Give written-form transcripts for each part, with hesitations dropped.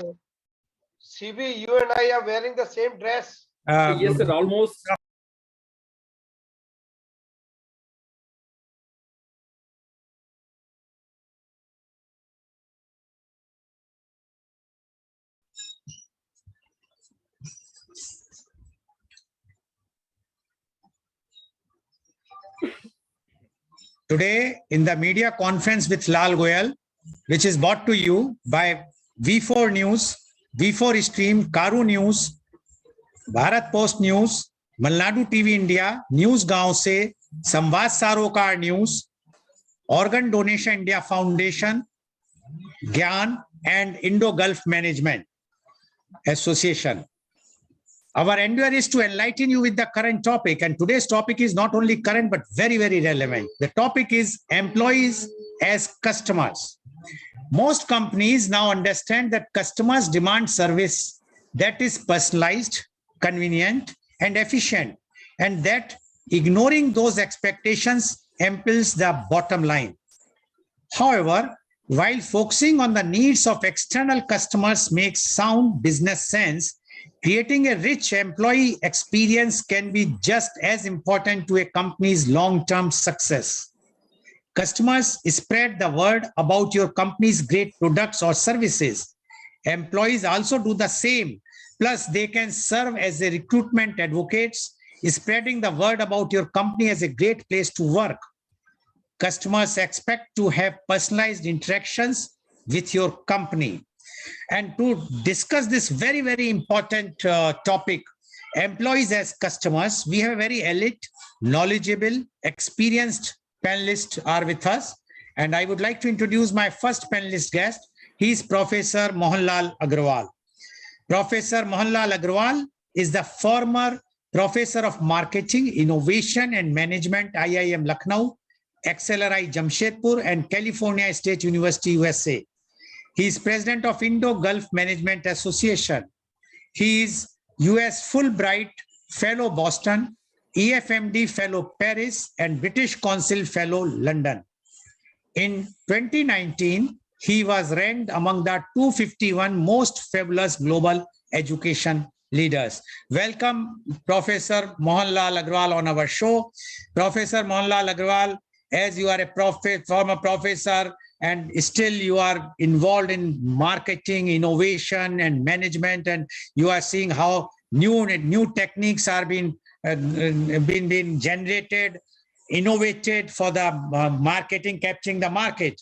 CB, you and I are wearing the same dress. Yes, sir, almost. Today, in the media conference with Lal Goel, which is brought to you by V4 News, V4 Stream, Carunews, Bharat Post News, Malnadu TV India, News Gaon Se, Samvad Sarokar News, Organ Donation India Foundation, Gyan, and Indo-Gulf Management Association. Our endeavor is to enlighten you with the current topic, and today's topic is not only current but very, very relevant. The topic is employees as customers. Most companies now understand that customers demand service that is personalized, convenient, and efficient, and that ignoring those expectations impairs the bottom line. However, while focusing on the needs of external customers makes sound business sense, creating a rich employee experience can be just as important to a company's long-term success. Customers spread the word about your company's great products or services. Employees also do the same. Plus, they can serve as a recruitment advocates, spreading the word about your company as a great place to work. Customers expect to have personalized interactions with your company. And to discuss this very, very important topic, employees as customers, we have a very elite, knowledgeable, experienced panelists are with us. And I would like to introduce my first panelist guest. He is Professor Mohanlal Agrawal. Professor Mohanlal Agrawal is the former Professor of Marketing, Innovation and Management, IIM Lucknow, XLRI Jamshedpur, and California State University, USA. He is president of Indo-Gulf Management Association. He is US Fulbright Fellow Boston, EFMD Fellow Paris, and British Council Fellow London. In 2019, he was ranked among the 251 most fabulous global education leaders. Welcome, Professor Mohanlal Agrawal on our show. Professor Mohanlal Agrawal, as you are a former professor, and still you are involved in marketing, innovation, and management, and you are seeing how new techniques are being generated, innovated for the marketing, capturing the market.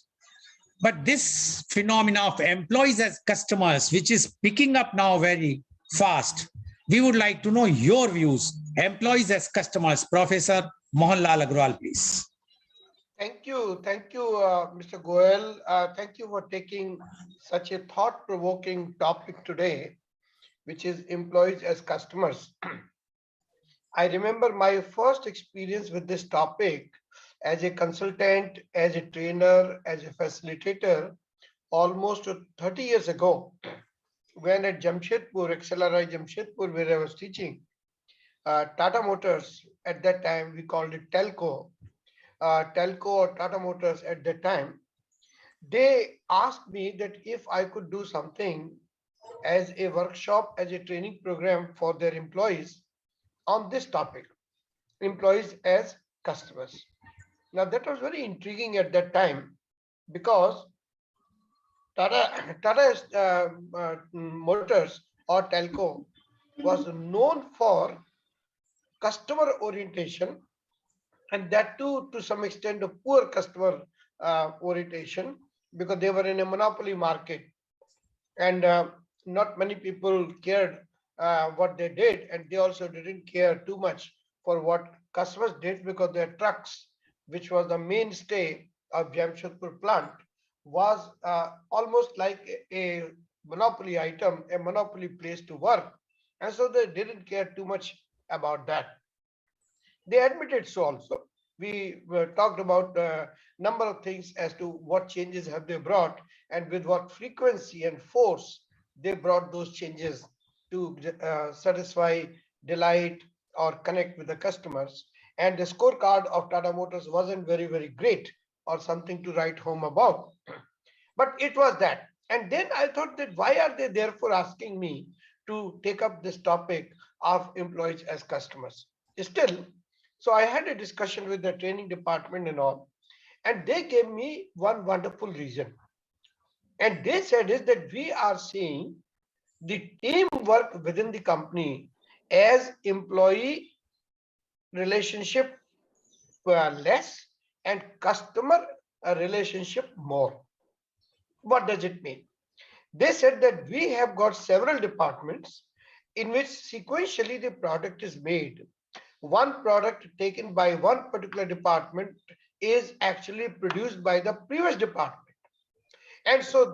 But this phenomena of employees as customers, which is picking up now very fast, we would like to know your views. Employees as customers. Professor Mohanlal Agrawal, please. Thank you, Mr. Goel. Thank you for taking such a thought-provoking topic today, which is employees as customers. I remember my first experience with this topic as a consultant, as a trainer, as a facilitator, almost 30 years ago, when at Jamshedpur, XLRI Jamshedpur, where I was teaching, Tata Motors, at that time we called it Telco, or Tata Motors at that time, they asked me that if I could do something as a workshop, as a training program for their employees on this topic, employees as customers. Now that was very intriguing at that time, because Tata Motors or Telco was known for customer orientation, and that too to some extent a poor customer orientation, because they were in a monopoly market, and not many people cared what they did, and they also didn't care too much for what customers did, because their trucks, which was the mainstay of Jamshedpur plant, was almost like a monopoly item, a monopoly place to work, and so they didn't care too much about that. They admitted so also. We talked about a number of things as to what changes have they brought, and with what frequency and force they brought those changes to satisfy, delight, or connect with the customers. And the scorecard of Tata Motors wasn't very, very great or something to write home about. But it was that. And then I thought that why are they therefore asking me to take up this topic of employees as customers? Still, so I had a discussion with the training department and all, and they gave me one wonderful reason. And they said is that we are seeing the teamwork within the company as employee relationship less and customer relationship more. What does it mean? They said that we have got several departments in which sequentially the product is made. One product taken by one particular department is actually produced by the previous department. And so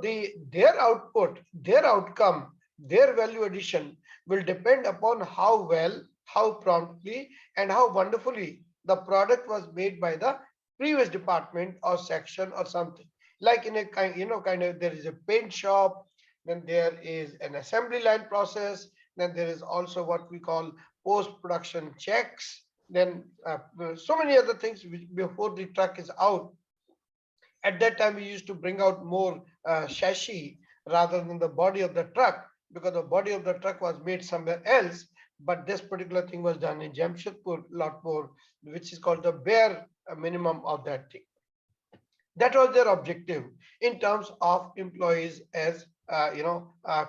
their output, their outcome, their value addition will depend upon how well, how promptly, and how wonderfully the product was made by the previous department or section or something. Like in a kind, kind of there is a paint shop, then there is an assembly line process, then there is also what we call post-production checks, then so many other things which before the truck is out. At that time, we used to bring out more chassis rather than the body of the truck because the body of the truck was made somewhere else. But this particular thing was done in Jamshedpur, lot more, which is called the bare minimum of that thing. That was their objective in terms of employees as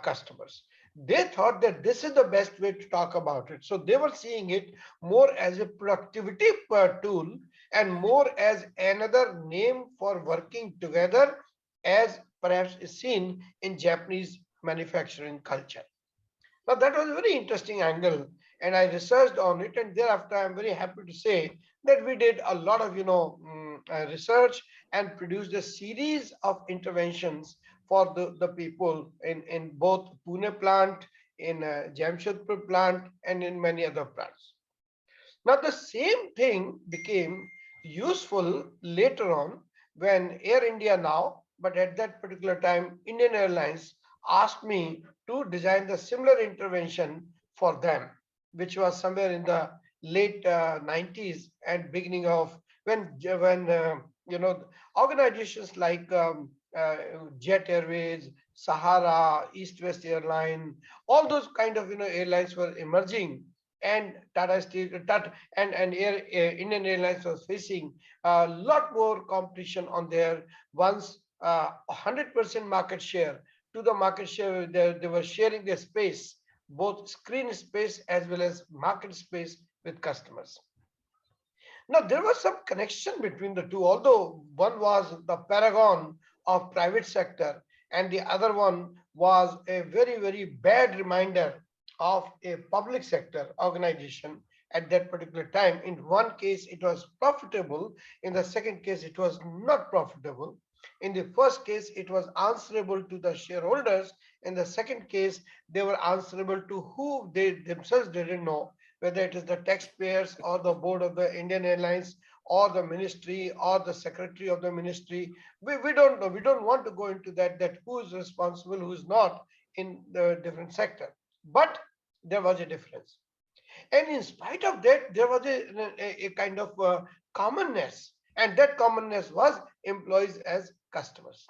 customers. They thought that this is the best way to talk about it. So they were seeing it more as a productivity tool and more as another name for working together, as perhaps is seen in Japanese manufacturing culture. Now that was a very interesting angle, and I researched on it, and thereafter I'm very happy to say that we did a lot of research and produced a series of interventions for the people in both Pune plant, in Jamshedpur plant, and in many other plants. Now the same thing became useful later on when Air India now, but at that particular time, Indian Airlines asked me to design the similar intervention for them, which was somewhere in the late 90s and beginning of when organizations like Jet Airways, Sahara, East West Airline, all those kind of airlines were emerging, and Tata Steel, Tata and Indian Airlines was facing a lot more competition on their once 100% market share to the market share. They were sharing their space, both screen space as well as market space with customers. Now, there was some connection between the two, although one was the paragon of private sector and the other one was a very, very bad reminder of a public sector organization at that particular time. In one case, it was profitable. In the second case, it was not profitable. In the first case, it was answerable to the shareholders. In the second case, they were answerable to who they themselves didn't know, whether it is the taxpayers or the board of the Indian Airlines or the ministry or the secretary of the ministry. We don't know. We don't want to go into that who is responsible, who is not in the different sector. But there was a difference. And in spite of that, there was a kind of commonness. And that commonness was employees as customers.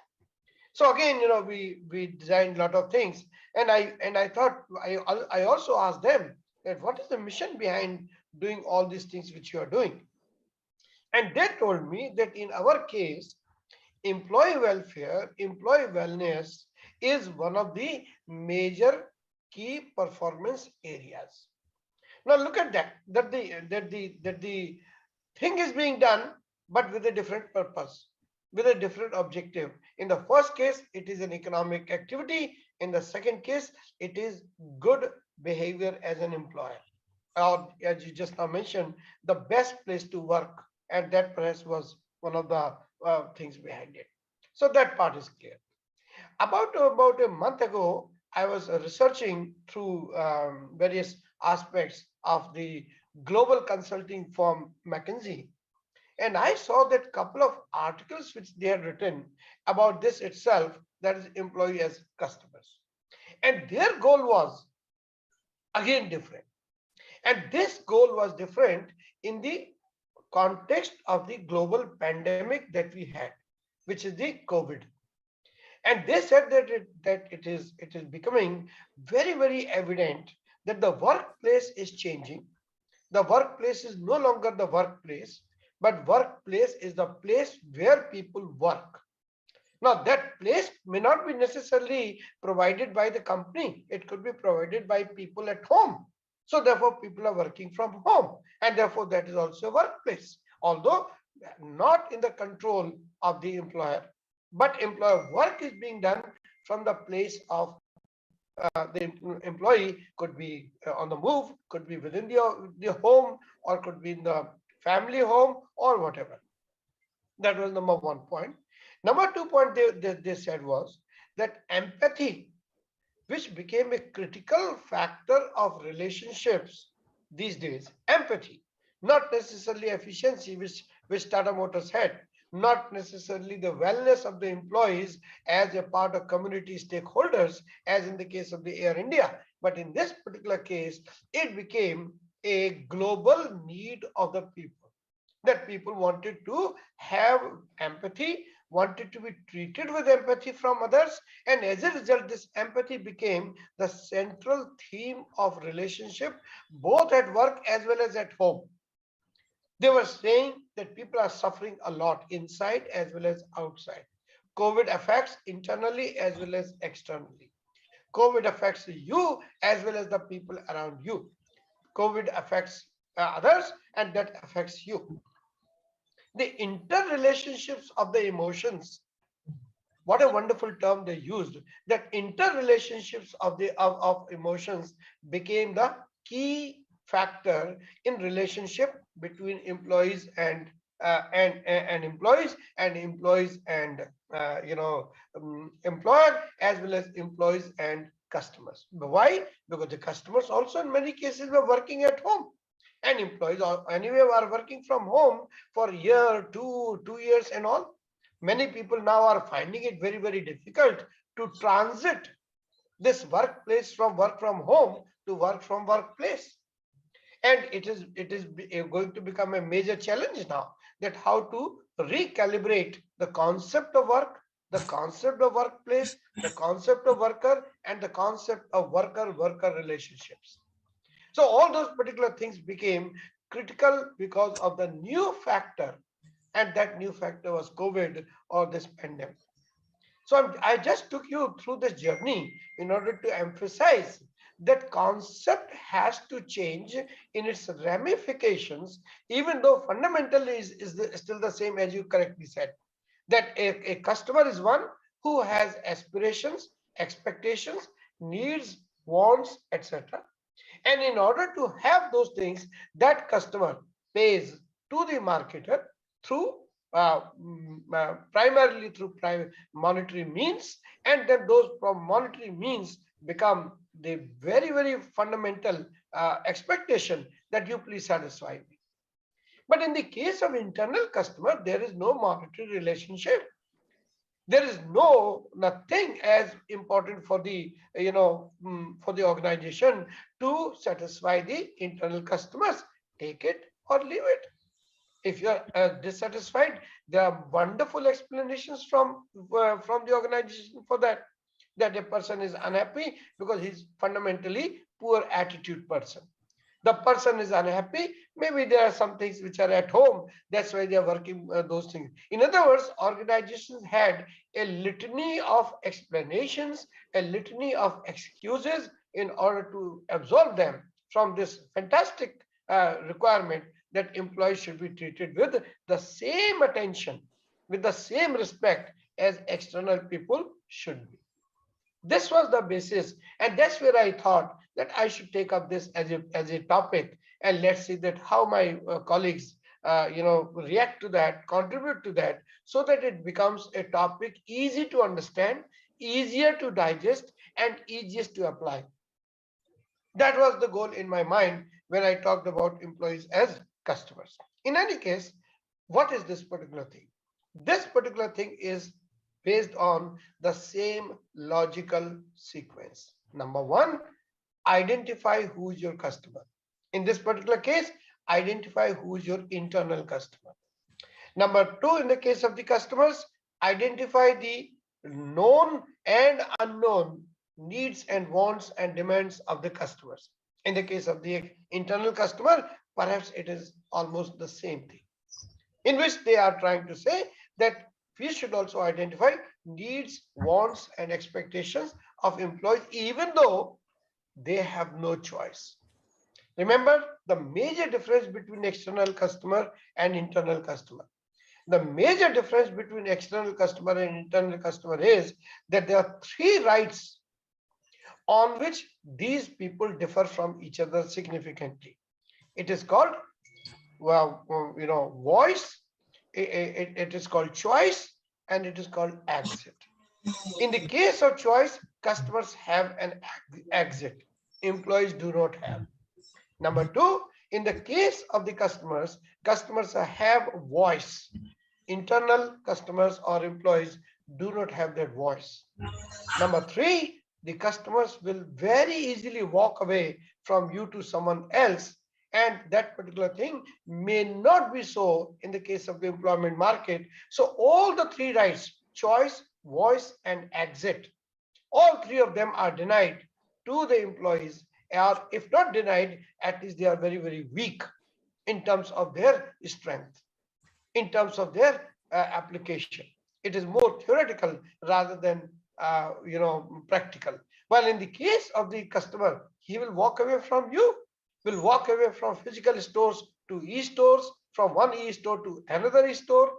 So again, we designed a lot of things, and I thought I also asked them that what is the mission behind doing all these things which you are doing, and they told me that in our case, employee welfare, employee wellness is one of the major key performance areas. Now look at that the thing is being done, but with a different purpose, with a different objective. In the first case, it is an economic activity. In the second case, it is good behavior as an employer. Or as you just now mentioned, the best place to work. And that perhaps was one of the things behind it. So that part is clear. About a month ago, I was researching through various aspects of the global consulting firm McKinsey, and I saw that couple of articles which they had written about this itself, that is employee as customers. And their goal was again different. And this goal was different in the context of the global pandemic that we had, which is the COVID. And they said that it is becoming very evident that the workplace is changing. The workplace is no longer the workplace, but workplace is the place where people work. Now, that place may not be necessarily provided by the company. It could be provided by people at home. So therefore, people are working from home, and therefore that is also a workplace, although not in the control of the employer. But employer work is being done from the place of the employee. Could be on the move, could be within the home, or could be in the family home, or whatever. That was number 1 point. Number 2 point they said was that empathy, which became a critical factor of relationships these days. Empathy, not necessarily efficiency, which Tata Motors had, not necessarily the wellness of the employees as a part of community stakeholders, as in the case of the Air India. But in this particular case, it became a global need of the people, that people wanted to have empathy, wanted to be treated with empathy from others, and as a result, this empathy became the central theme of relationship, both at work as well as at home. They were saying that people are suffering a lot inside as well as outside. COVID affects internally as well as externally. COVID affects you as well as the people around you. COVID affects others, and that affects you. The interrelationships of the emotions, what a wonderful term they used, that interrelationships of emotions became the key factor in relationship between employees and employees, and employees and employer, as well as employees and customers. Why? Because the customers also in many cases were working at home, and employees anyway are working from home for a year, 2 years and all. Many people now are finding it very difficult to transit this workplace from work from home to work from workplace. And it is going to become a major challenge now, that how to recalibrate the concept of work, the concept of workplace, the concept of worker, and the concept of worker relationships. So all those particular things became critical because of the new factor, and that new factor was COVID, or this pandemic. So I just took you through this journey in order to emphasize that concept has to change in its ramifications, even though fundamentally is still the same, as you correctly said, that a customer is one who has aspirations, expectations, needs, wants, etc. And in order to have those things, that customer pays to the marketer through primarily through monetary means, and then those from monetary means become the very fundamental expectation that you please satisfy me. But in the case of internal customer, there is no monetary relationship. There is nothing as important for the for the organization to satisfy the internal customers. Take it or leave it. If you are dissatisfied, there are wonderful explanations from the organization for that. That a person is unhappy because he's fundamentally poor attitude person. The person is unhappy. Maybe there are some things which are at home. That's why they are working those things. In other words, organizations had a litany of explanations, a litany of excuses in order to absolve them from this fantastic requirement that employees should be treated with the same attention, with the same respect as external people should be. This was the basis, and that's where I thought that I should take up this as a topic, and let's see that how my colleagues react to that, contribute to that, so that it becomes a topic easy to understand, easier to digest, and easiest to apply. That was the goal in my mind when I talked about employees as customers. In any case, what is this particular thing? This particular thing is based on the same logical sequence. Number one, identify who is your customer. In this particular case, identify who is your internal customer. Number two, in the case of the customers, identify the known and unknown needs and wants and demands of the customers. In the case of the internal customer, perhaps it is almost the same thing, in which they are trying to say that we should also identify needs, wants, and expectations of employees, even though they have no choice. Remember the major difference between external customer and internal customer. The major difference between external customer and internal customer is that there are three rights on which these people differ from each other significantly. It is called, voice, it is called choice, and it is called exit. In the case of choice, customers have an exit, employees do not have. Number two, in the case of the customers, customers have voice. Internal customers or employees do not have that voice. Number three, the customers will very easily walk away from you to someone else, and that particular thing may not be so in the case of the employment market. So all the three rights, choice, voice, and exit, all three of them are denied to the employees, or if not denied, at least they are very, very weak in terms of their strength, in terms of their application. It is more theoretical rather than practical. While in the case of the customer, he will walk away from you, will walk away from physical stores to e-stores, from one e-store to another e-store.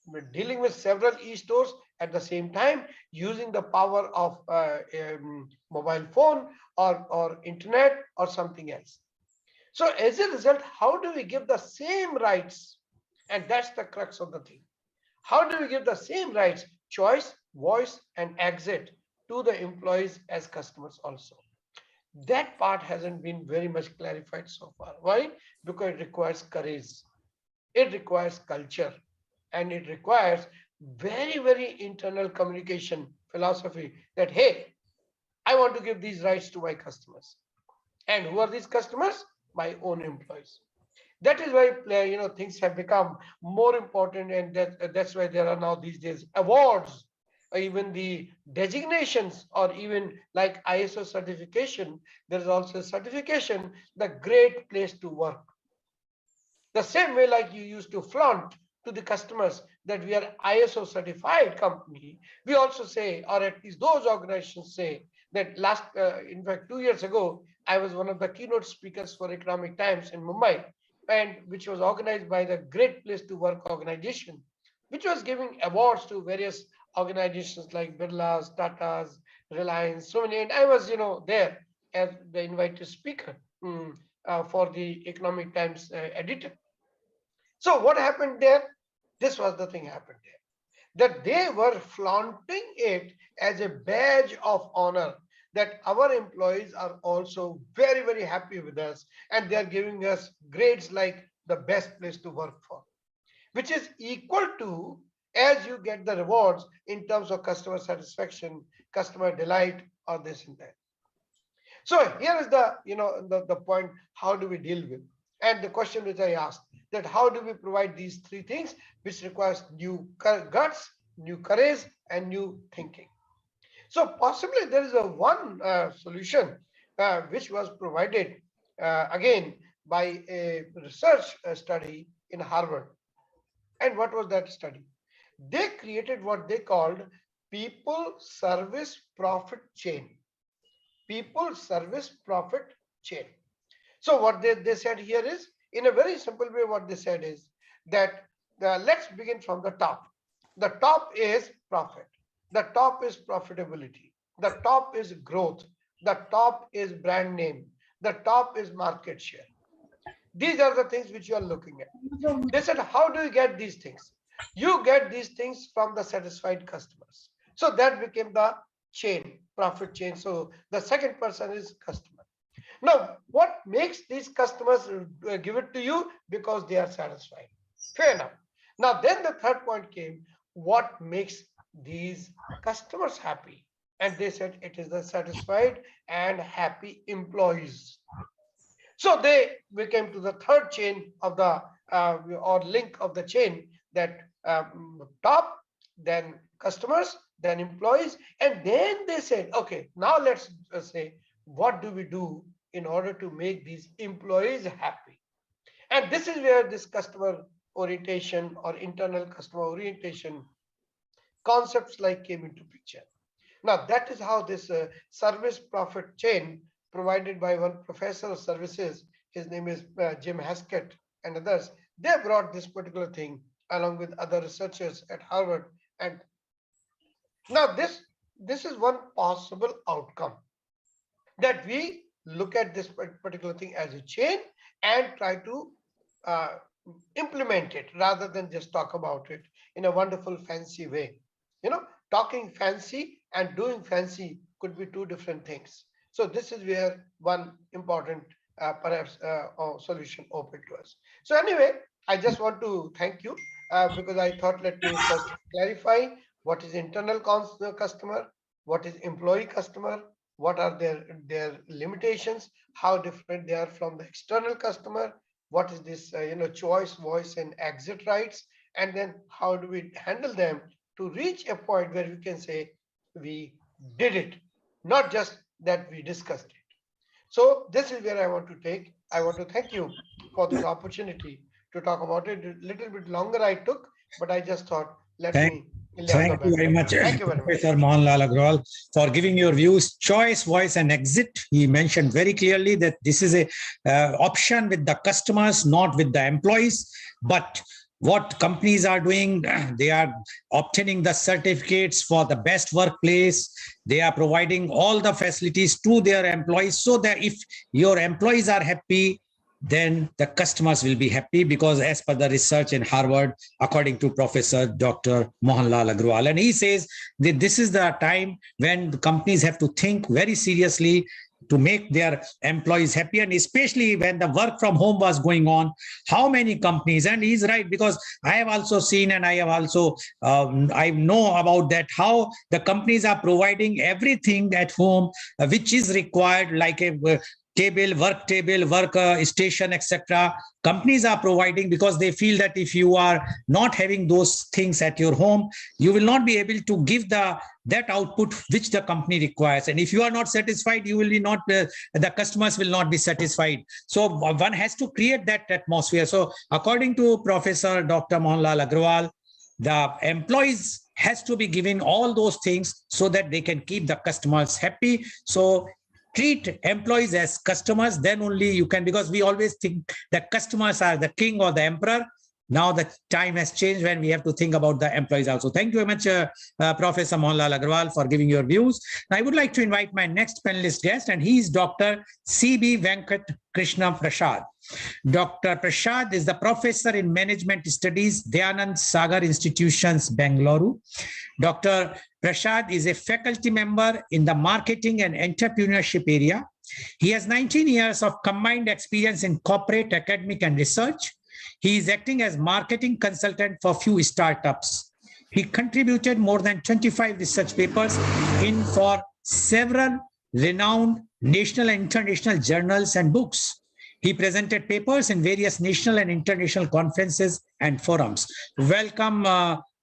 We're dealing with several e-stores at the same time, using the power of mobile phone or internet or something else. So as a result, how do we give the same rights? And that's the crux of the thing. How do we give the same rights, choice, voice, and exit to the employees as customers also? That part hasn't been very much clarified so far. Why? Because it requires courage, it requires culture, and it requires very, very internal communication philosophy that, hey, I want to give these rights to my customers. And who are these customers? My own employees. That is why things have become more important, and that's why there are now these days awards, or even the designations, or even like ISO certification. There is also a certification, the great place to work. The same way like you used to flaunt to the customers that we are ISO certified company, we also say, or at least those organizations say, that in fact 2 years ago, I was one of the keynote speakers for Economic Times in Mumbai, and which was organized by the Great Place to Work organization, which was giving awards to various organizations like Birla's, Tata's, Reliance, so many. And I was, there as the invited speaker for the Economic Times editor. So what happened there? This was the thing happened there, that they were flaunting it as a badge of honor, that our employees are also very, very happy with us, and they are giving us grades like the best place to work for, which is equal to as you get the rewards in terms of customer satisfaction, customer delight, or this and that. So here is the point, how do we deal with? And the question which I asked, that how do we provide these three things, which requires new guts, new courage, and new thinking. So possibly there is one solution which was provided again by a research study in Harvard. And what was that study? They created what they called people service profit chain. People service profit chain. So what they said here is, in a very simple way, what they said is that let's begin from the top. The top is profit. The top is profitability. The top is growth. The top is brand name. The top is market share. These are the things which you are looking at. They said, how do you get these things? You get these things from the satisfied customers. So that became the chain, profit chain. So the second person is customer. Now, what makes these customers give it to you? Because they are satisfied. Fair enough. Now, then the third point came, what makes these customers happy? And they said it is the satisfied and happy employees. So they came to the third chain of the or link of the chain, that top, then customers, then employees, and then they said, okay, now let's say, what do we do in order to make these employees happy? And this is where this customer orientation or internal customer orientation concepts like came into picture. Now that is how this service profit chain provided by one professor of services, his name is Jim Haskett and others, they brought this particular thing along with other researchers at Harvard. And now this is one possible outcome, that we look at this particular thing as a chain and try to uh, implement it rather than just talk about it in a wonderful fancy way. You know, talking fancy and doing fancy could be two different things. So this is where one important perhaps solution open to us. So anyway, I just want to thank you because I thought, let me first clarify what is internal customer, what is employee customer, what are their limitations, how different they are from the external customer, what is this choice, voice, and exit rights, and then how do we handle them to reach a point where we can say we did it, not just that we discussed it. So this is where I want to thank you for this opportunity to talk about it. A little bit longer I took, but I just thought, let Thank me lay out the Thank you very background. much, Thank you very much. Professor Mohanlal Agrawal, for giving your views. Choice, voice, and exit. He mentioned very clearly that this is a option with the customers, not with the employees. But what companies are doing, they are obtaining the certificates for the best workplace. They are providing all the facilities to their employees so that if your employees are happy, then the customers will be happy, because as per the research in Harvard, according to Professor Dr. Mohanlal Agrawal, and he says that this is the time when the companies have to think very seriously to make their employees happy, and especially when the work from home was going on, how many companies, and he's right, because I have also seen and I have also I know about that, how the companies are providing everything at home which is required, like a table, work station, etc. Companies are providing, because they feel that if you are not having those things at your home, you will not be able to give that output which the company requires. And if you are not satisfied, you will be not, the customers will not be satisfied. So one has to create that atmosphere. So according to Professor Dr. Mohanlal Agrawal, the employees has to be given all those things so that they can keep the customers happy. So treat employees as customers, then only you can, because we always think that customers are the king or the emperor. Now the time has changed when we have to think about the employees also. Thank you very much, Professor Mohanlal Agrawal, for giving your views. Now I would like to invite my next panelist guest, and he is Dr. C.B. 𝐂𝐀𝐑𝐔 Prasad. Dr. Prasad is the professor in management studies, Dayanand Sagar Institutions, Bengaluru. Dr. Prasad is a faculty member in the marketing and entrepreneurship area. He has 19 years of combined experience in corporate, academic, and research. He is acting as marketing consultant for few startups. He contributed more than 25 research papers in for several renowned national and international journals and books. He presented papers in various national and international conferences and forums. Welcome,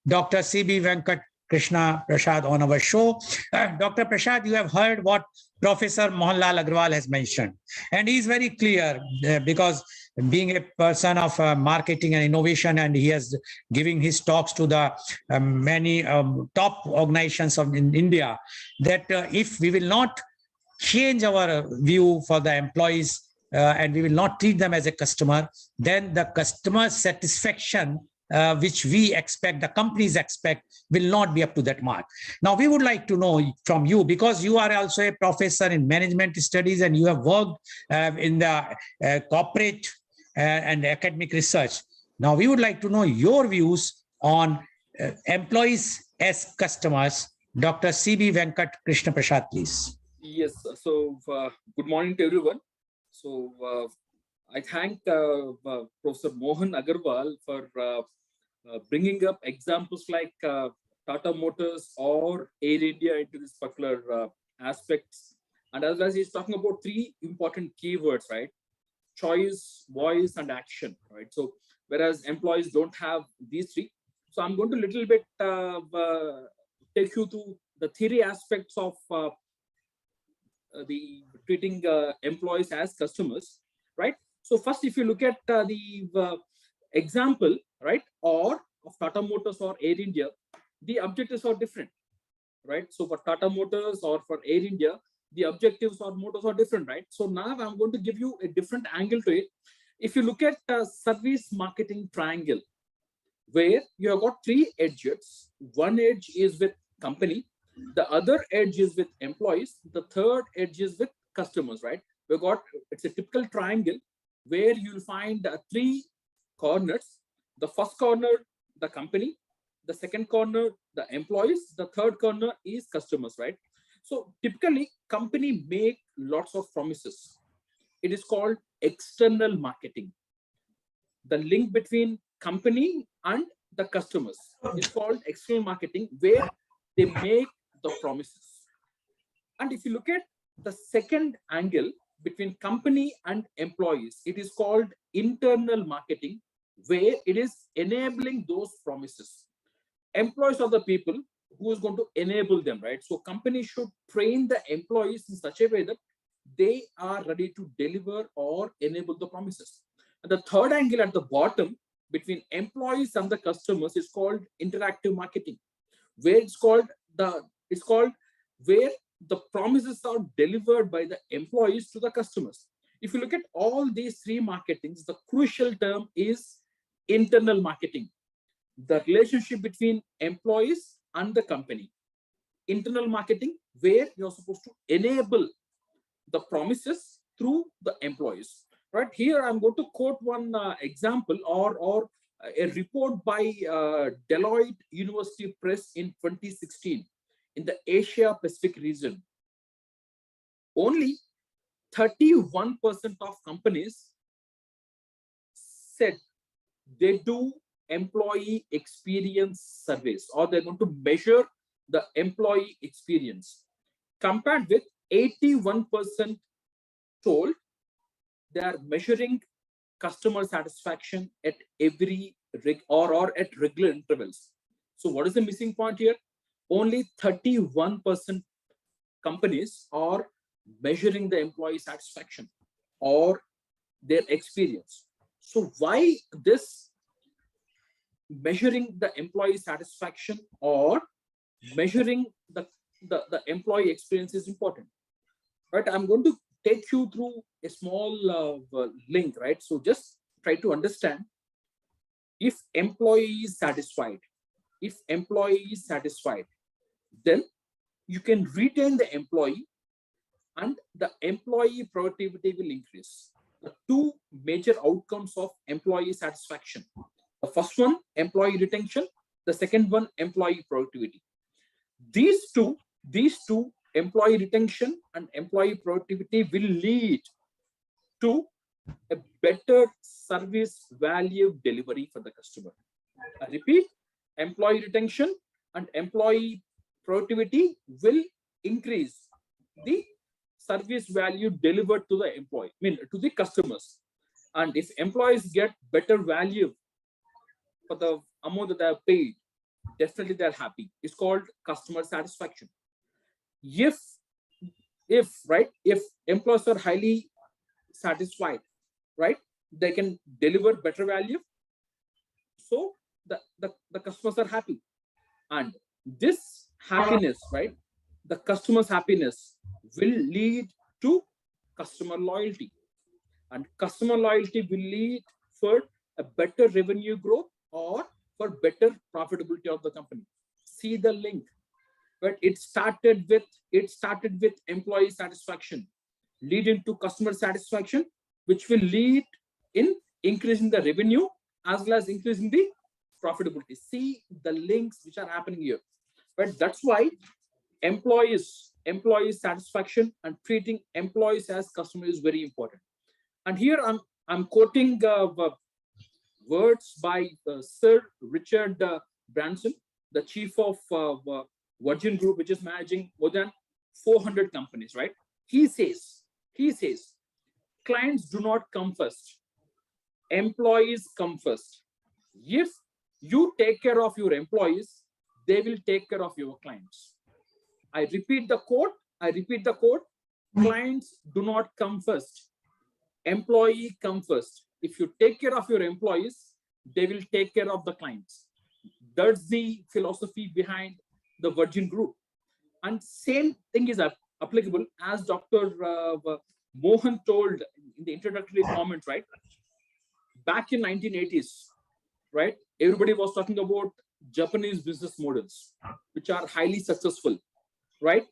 Dr. C.B. 𝐂𝐀𝐑𝐔 Prasad on our show. Dr. Prasad, you have heard what Professor Mohanlal Agrawal has mentioned. And he is very clear because being a person of marketing and innovation, and he has giving his talks to the many top organizations in India, that if we will not change our view for the employees and we will not treat them as a customer, then the customer satisfaction which we expect, the companies expect, will not be up to that mark. Now, we would like to know from you, because you are also a professor in management studies and you have worked in the corporate and academic research. Now, we would like to know your views on employees as customers. Dr. C.B. 𝐂𝐀𝐑𝐔 Prasad, please. Yes, so good morning to everyone. So I thank Professor Mohan Agarwal for bringing up examples like Tata Motors or Air India into this particular aspects. And as well as he's talking about three important keywords, right? Choice, voice, and action, right? So whereas employees don't have these three. So I'm going to little bit take you through the theory aspects of the treating employees as customers, right? So first, if you look at the example, right, or of Tata Motors or Air India, the objectives are different, right? So for Tata Motors or for Air India, the objectives or motors are different, right? So now I'm going to give you a different angle to it. If you look at service marketing triangle, where you have got three edges. One edge is with company, the other edge is with employees, the third edge is with customers, right? We've got, it's a typical triangle where you'll find three corners. The first corner, the company, the second corner, the employees, the third corner is customers, right? So typically company make lots of promises. It is called external marketing. The link between company and the customers is called external marketing, where they make the promises. And if you look at the second angle between company and employees, it is called internal marketing, where it is enabling those promises. Employees are the people who is going to enable them, right? So company should train the employees in such a way that they are ready to deliver or enable the promises. And the third angle at the bottom between employees and the customers is called interactive marketing, where it's called where the promises are delivered by the employees to the customers. If you look at all these three marketings, the crucial term is internal marketing, the relationship between employees and the company. Internal marketing, where you're supposed to enable the promises through the employees. Right here, I'm going to quote one example or a report by Deloitte University Press in 2016 in the Asia Pacific region. Only 31% of companies said they do employee experience surveys, or they're going to measure the employee experience, compared with 81% told they are measuring customer satisfaction at every or at regular intervals. So what is the missing point here? Only 31% companies are measuring the employee satisfaction or their experience. So why this measuring the employee satisfaction or measuring the employee experience is important? Right, I'm going to take you through a small link, right? So just try to understand. If employee is satisfied, then you can retain the employee and the employee productivity will increase. The two major outcomes of employee satisfaction. The first one, employee retention. The second one, employee productivity. These two, employee retention and employee productivity, will lead to a better service value delivery for the customer. I repeat, employee retention and employee productivity will increase the service value delivered to the employee, to the customers. And if employees get better value for the amount that they have paid, definitely they're happy. It's called customer satisfaction. If employees are highly satisfied, right, they can deliver better value, so the customers are happy. And this happiness, right, the customer's happiness will lead to customer loyalty, and customer loyalty will lead for a better revenue growth or for better profitability of the company. See the link. But it started with employee satisfaction, leading to customer satisfaction, which will lead in increasing the revenue as well as increasing the profitability. See the links which are happening here. But that's why employee satisfaction and treating employees as customers is very important. And here I'm quoting words by Sir Richard Branson, the chief of Virgin Group, which is managing more than 400 companies, right? He says, clients do not come first. Employees come first. If you take care of your employees, they will take care of your clients. I repeat the quote. Clients do not come first. Employee come first. If you take care of your employees, they will take care of the clients. That's the philosophy behind the Virgin Group. And same thing is applicable as Dr. Mohan told in the introductory comments, right? Back in 1980s, right? Everybody was talking about Japanese business models, which are highly successful, right?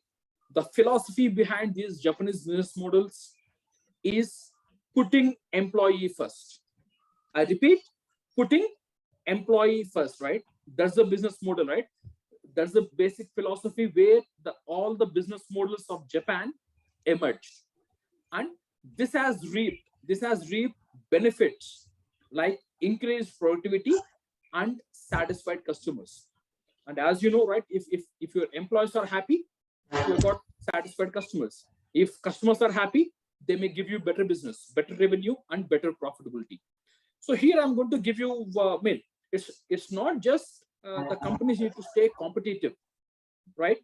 The philosophy behind these Japanese business models is putting employee first. I repeat, putting employee first, right? That's the business model, right? That's the basic philosophy where all the business models of Japan emerged. And this has reaped benefits like increased productivity and satisfied customers. And as you know, right, if your employees are happy, you've got satisfied customers. If customers are happy, they may give you better business, better revenue, and better profitability. So here I'm going to give you, it's not just the companies need to stay competitive, right?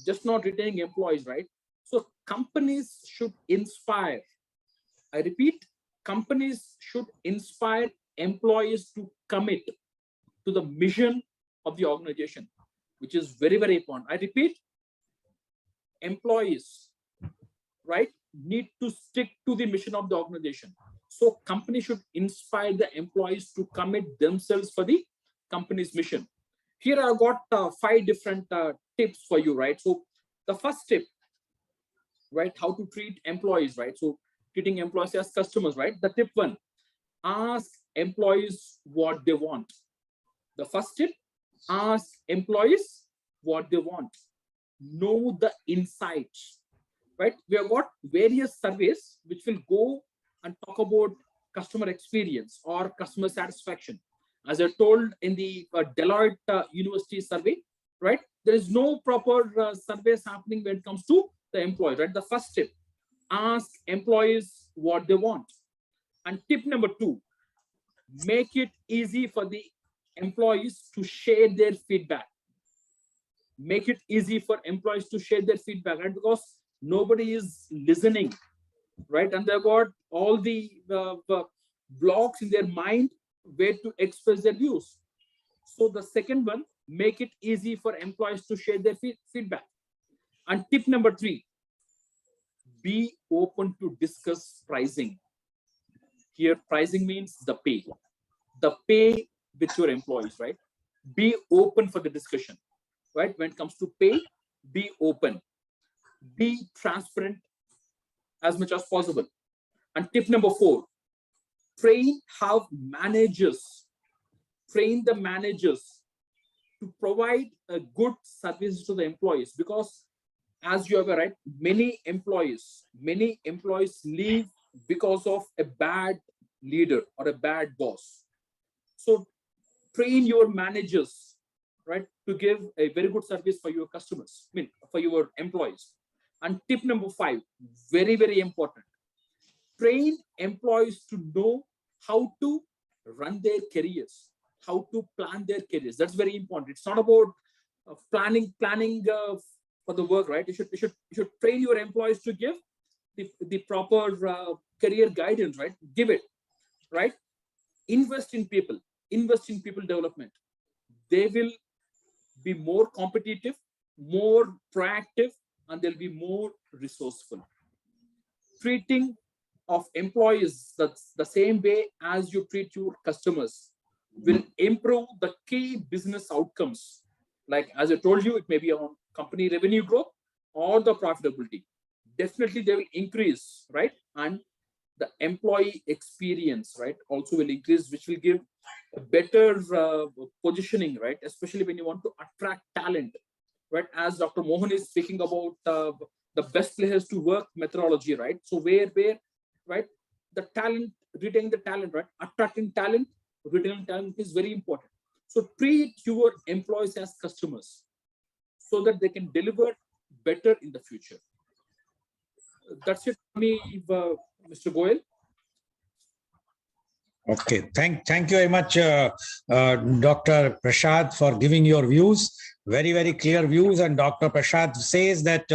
Just not retaining employees, right? So companies should inspire. I repeat, companies should inspire employees to commit to the mission of the organization, which is very, very important. I repeat, employees, right, need to stick to the mission of the organization. So company should inspire the employees to commit themselves for the company's mission. Here I've got 5 different tips for you, right? So the first tip, right, how to treat employees, right? So treating employees as customers, right? The tip 1, ask employees what they want. The first tip, ask employees what they want. Know the insights, right? We have got various surveys which will go and talk about customer experience or customer satisfaction. As I told in the Deloitte University survey, right? There is no proper surveys happening when it comes to the employee, right? The first tip, ask employees what they want. And tip number 2, make it easy for the employees to share their feedback. Make it easy for employees to share their feedback, right? Because nobody is listening, right? And they've got all the blocks in their mind where to express their views. So the second one, make it easy for employees to share their feedback. And tip number 3, be open to discuss pricing. Here, pricing means the pay with your employees, right? Be open for the discussion, right? When it comes to pay, be open, be transparent as much as possible. And tip number 4, train the managers to provide a good service to the employees, because as you are aware, right, many employees leave because of a bad leader or a bad boss. So train your managers, right, to give a very good service for your customers, for your employees. And tip number 5, very, very important, train employees to know how to run their careers, how to plan their careers. That's very important. It's not about planning for the work, right? You should train your employees to give the proper career guidance, right? Give it, right? Invest in people development. They will be more competitive, more proactive, and they'll be more resourceful. Treating of employees that's the same way as you treat your customers will improve the key business outcomes. Like as I told you, it may be on company revenue growth or the profitability. Definitely they will increase, right? And the employee experience, right, also will increase, which will give a better positioning, right? Especially when you want to attract talent, right? As Dr. Mohan is speaking about the best places to work methodology, right? So where, right, the talent, retaining the talent, right? Attracting talent, retaining talent is very important. So treat your employees as customers so that they can deliver better in the future. That's it for me, Mr. Goel. Okay, thank you very much, Dr. Prasad, for giving your views. very, very clear views. And Dr. Prasad says that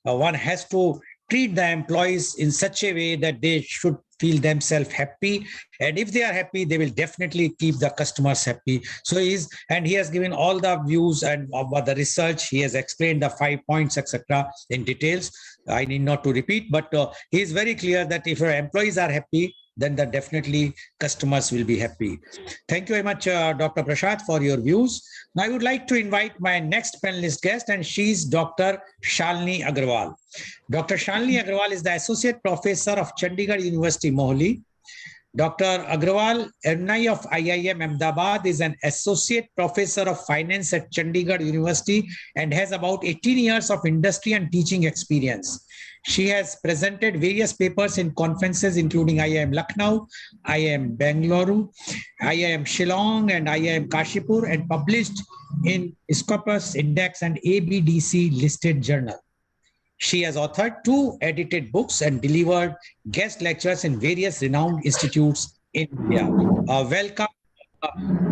one has to treat the employees in such a way that they should feel themselves happy. And if they are happy, they will definitely keep the customers happy. So he has given all the views and about the research. He has explained the 5 points, etc. in details. I need not to repeat, but he is very clear that if your employees are happy, then definitely customers will be happy. Thank you very much, Dr. Prasad, for your views. Now I would like to invite my next panelist guest, and she's Dr. Shalini Agarwal. Dr. Shalini Agarwal is the Associate Professor of Chandigarh University, Mohali. Dr. Agrawal, MNI of IIM Ahmedabad, is an Associate Professor of Finance at Chandigarh University and has about 18 years of industry and teaching experience. She has presented various papers in conferences including IIM Lucknow, IIM Bangalore, IIM Shillong, and IIM Kashipur, and published in Scopus Index and ABDC listed journal. She has authored 2 edited books and delivered guest lectures in various renowned institutes in India. Welcome,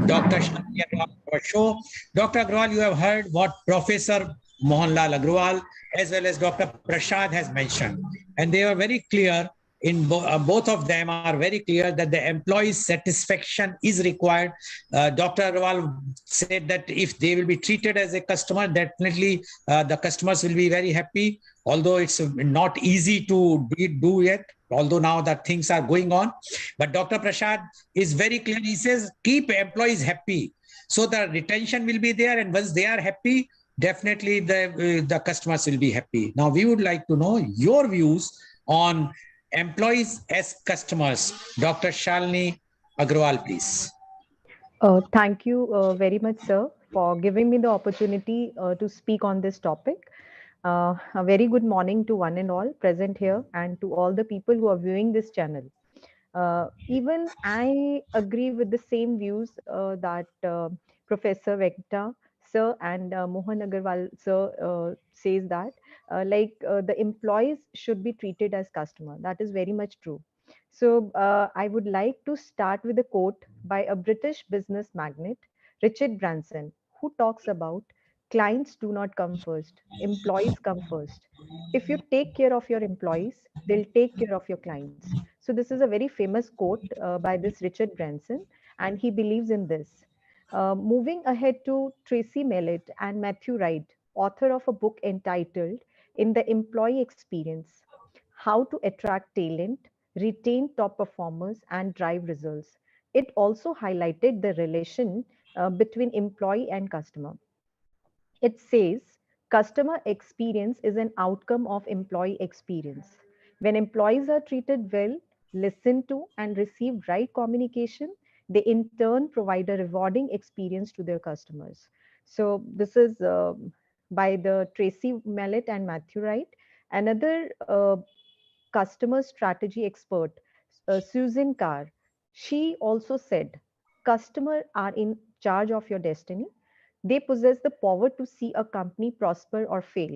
Dr. Shalini Agarwal, to our show. Dr. Agarwal, you have heard what Professor Mohanlal Agarwal as well as Dr. Prasad has mentioned. And they are very clear, both of them are very clear that the employee's satisfaction is required. Dr. Agarwal said that if they will be treated as a customer, definitely the customers will be very happy. Although it's not easy to do yet, although now that things are going on. But Dr. Prasad is very clear. He says, keep employees happy. So the retention will be there. And once they are happy, definitely the customers will be happy. Now, we would like to know your views on employees as customers. Dr. Shalini Agarwal, please. Thank you very much, sir, for giving me the opportunity to speak on this topic. A very good morning to one and all present here and to all the people who are viewing this channel. Even I agree with the same views that Professor Vekta sir and Mohan Agarwal sir says that the employees should be treated as customer. That is very much true. So I would like to start with a quote by a British business magnate, Richard Branson, who talks about clients do not come first, employees come first. If you take care of your employees, they'll take care of your clients. So this is a very famous quote by this Richard Branson, and he believes in this. Moving ahead to Tracy Mellett and Matthew Wright, author of a book entitled In the Employee Experience, How to Attract Talent, Retain Top Performers, and Drive Results. It also highlighted the relation between employee and customer. It says customer experience is an outcome of employee experience. When employees are treated well, listened to, and receive right communication, they in turn provide a rewarding experience to their customers. So this is by the Tracy Mellett and Matthew Wright. Another customer strategy expert, Susan Carr, she also said, customers are in charge of your destiny. They possess the power to see a company prosper or fail.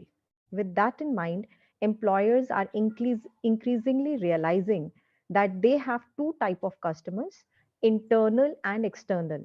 With that in mind, employers are increasingly realizing that they have 2 types of customers, internal and external.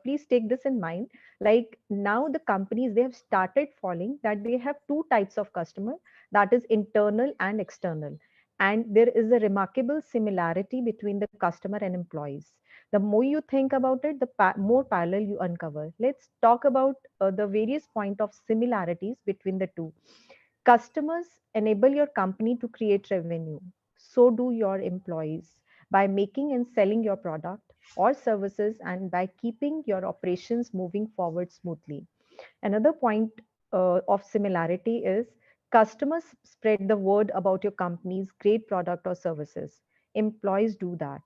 Please take this in mind. Like now the companies, they have started following that they have 2 types of customer, that is internal and external. And there is a remarkable similarity between the customer and employees. The more you think about it, the more parallel you uncover. Let's talk about the various point of similarities between the two. Customers enable your company to create revenue. So do your employees by making and selling your product or services and by keeping your operations moving forward smoothly. Another point of similarity is customers spread the word about your company's great product or services. Employees do that.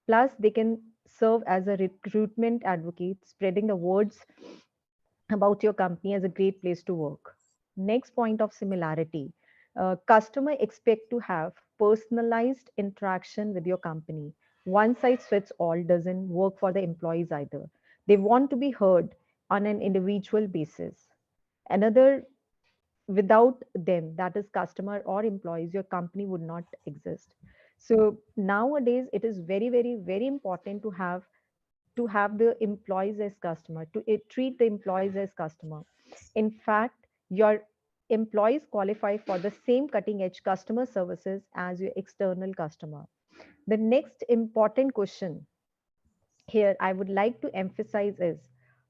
Plus, they can serve as a recruitment advocate, spreading the words about your company as a great place to work. Next point of similarity, customer expect to have personalized interaction with your company. One size fits all doesn't work for the employees either. They want to be heard on an individual basis. Another, without them, that is customer or employees, your company would not exist. So nowadays, it is very, very, very important to have to have the employees as customer, to treat the employees as customer. In fact, your employees qualify for the same cutting edge customer services as your external customer. The next important question here I would like to emphasize is,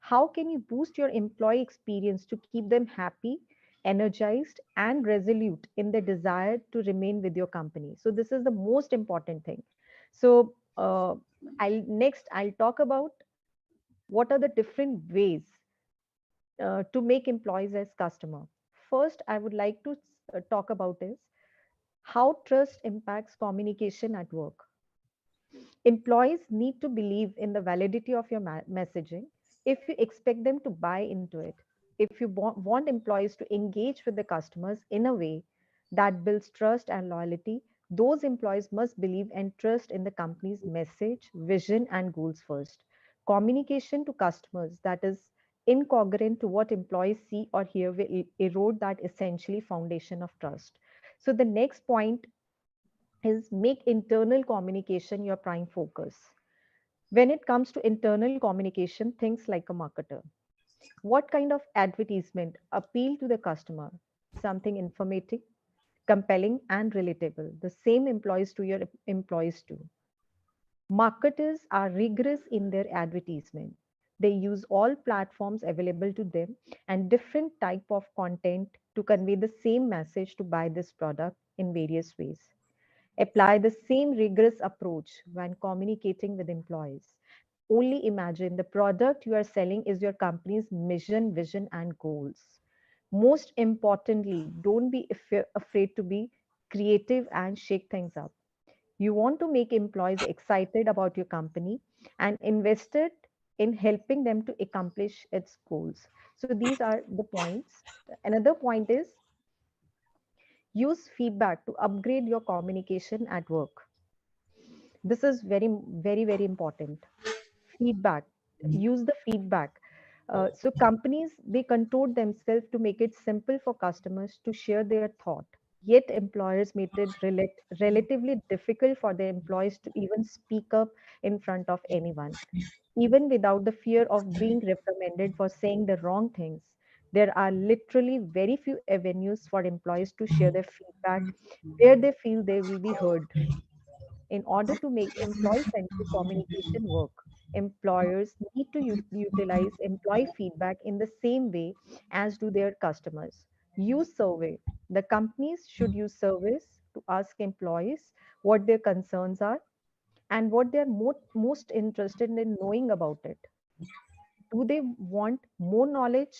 how can you boost your employee experience to keep them happy, energized, and resolute in their desire to remain with your company? So this is the most important thing. So I'll talk about what are the different ways to make employees as customer. First, I would like to talk about is how trust impacts communication at work. Employees need to believe in the validity of your messaging if you expect them to buy into it. If you want employees to engage with the customers in a way that builds trust and loyalty, those employees must believe and trust in the company's message, vision, and goals first. Communication to customers that is incongruent to what employees see or hear will erode that essentially foundation of trust. So the next point is make internal communication your prime focus. When it comes to internal communication, things like a marketer. What kind of advertisement appeal to the customer? Something informative, compelling, and relatable. The same employs to your employees too. Marketers are rigorous in their advertisement. They use all platforms available to them and different type of content to convey the same message to buy this product in various ways. Apply the same rigorous approach when communicating with employees. Only imagine the product you are selling is your company's mission, vision, and goals. Most importantly, don't be afraid to be creative and shake things up. You want to make employees excited about your company and invested in helping them to accomplish its goals. So these are the points. Another point is use feedback to upgrade your communication at work. This is very important. Feedback. Use the feedback. So companies, they control themselves to make it simple for customers to share their thought. Yet employers made it relatively difficult for their employees to even speak up in front of anyone, even without the fear of being reprimanded for saying the wrong things. There are literally very few avenues for employees to share their feedback where they feel they will be heard. In order to make employee centric communication work, employers need to utilize employee feedback in the same way as do their customers. Use survey. The companies should use surveys to ask employees what their concerns are and what they're most interested in knowing about it. Do they want more knowledge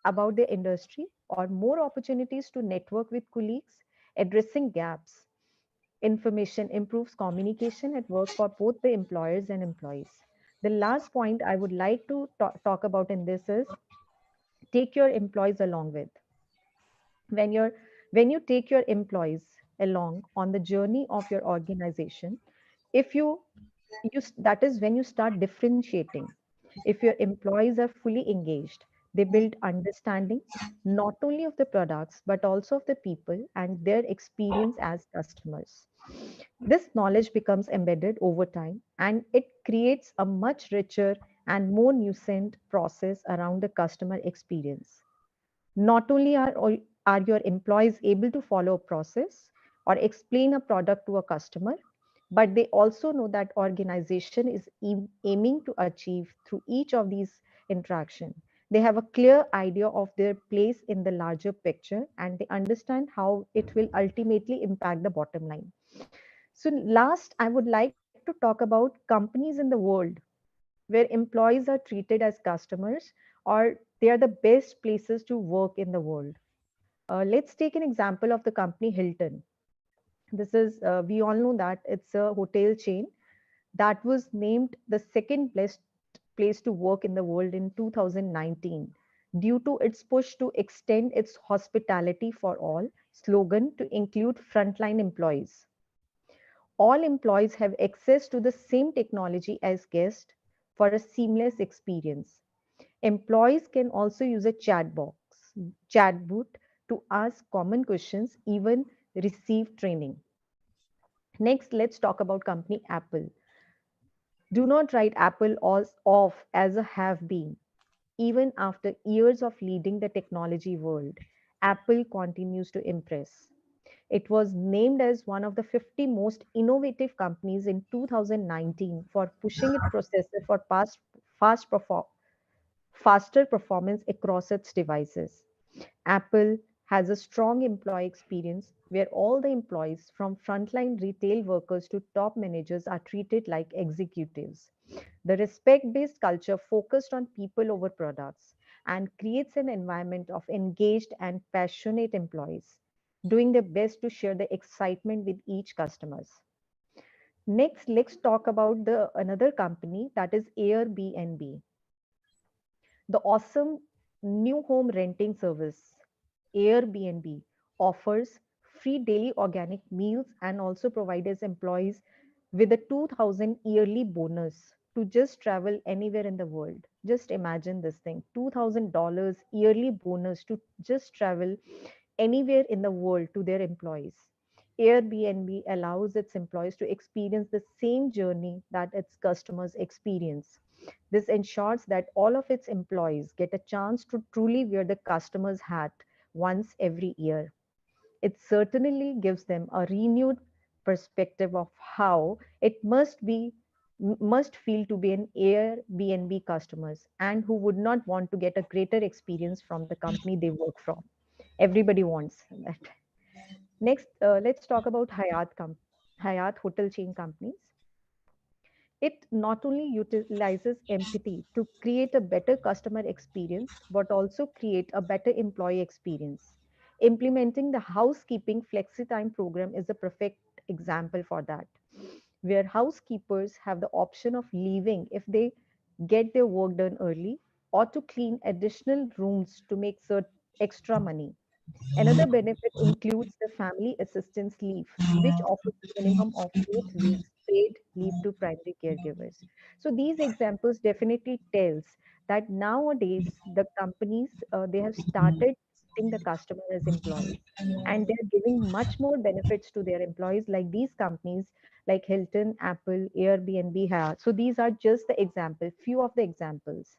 about their industry or more opportunities to network with colleagues? Addressing gaps information improves communication at work for both the employers and employees. The last point I would like to talk about in this is take your employees along with. When you're when you take your employees along on the journey of your organization, if that is when you start differentiating. If your employees are fully engaged, they build understanding not only of the products but also of the people and their experience as customers. This knowledge becomes embedded over time and it creates a much richer and more nuanced process around the customer experience. Not only are your employees able to follow a process or explain a product to a customer, but they also know that organization is aiming to achieve through each of these interaction. They have a clear idea of their place in the larger picture and they understand how it will ultimately impact the bottom line. So last, I would like to talk about companies in the world where employees are treated as customers or they are the best places to work in the world. Let's take an example of the company Hilton. This is, we all know that it's a hotel chain that was named the second best place to work in the world in 2019 due to its push to extend its hospitality for all slogan to include frontline employees. All employees have access to the same technology as guests for a seamless experience. Employees can also use a chatbot to ask common questions, even receive training. Next, let's talk about company Apple. Do not write Apple off as a have been. Even after years of leading the technology world, Apple continues to impress. It was named as one of the 50 most innovative companies in 2019 for pushing its processor for fast faster performance across its devices. Apple has a strong employee experience where all the employees, from frontline retail workers to top managers, are treated like executives. The respect based culture focused on people over products and creates an environment of engaged and passionate employees doing their best to share the excitement with each customers. Next, let's talk about the another company, that is Airbnb. The awesome new home renting service, Airbnb, offers free daily organic meals and also provides its employees with a 2000 yearly bonus to just travel anywhere in the world. Just imagine this thing, $2,000 yearly bonus to just travel anywhere in the world to their employees. Airbnb allows its employees to experience the same journey that its customers experience. This ensures that all of its employees get a chance to truly wear the customer's hat once every year. It certainly gives them a renewed perspective of how it must feel to be an Airbnb customers and who would not want to get a greater experience from the company they work from. Everybody wants that. Next, let's talk about Hyatt hotel chain companies. It not only utilizes empathy to create a better customer experience, but also create a better employee experience. Implementing the housekeeping flexi time program is a perfect example for that, where housekeepers have the option of leaving if they get their work done early or to clean additional rooms to make extra money. Another benefit includes the family assistance leave, which offers a minimum of 8 weeks paid leave to primary caregivers. So these examples definitely tells that nowadays the companies they have started treating the customer as employees, and they're giving much more benefits to their employees, like these companies like Hilton, Apple, Airbnb have. So these are just the example, few of the examples.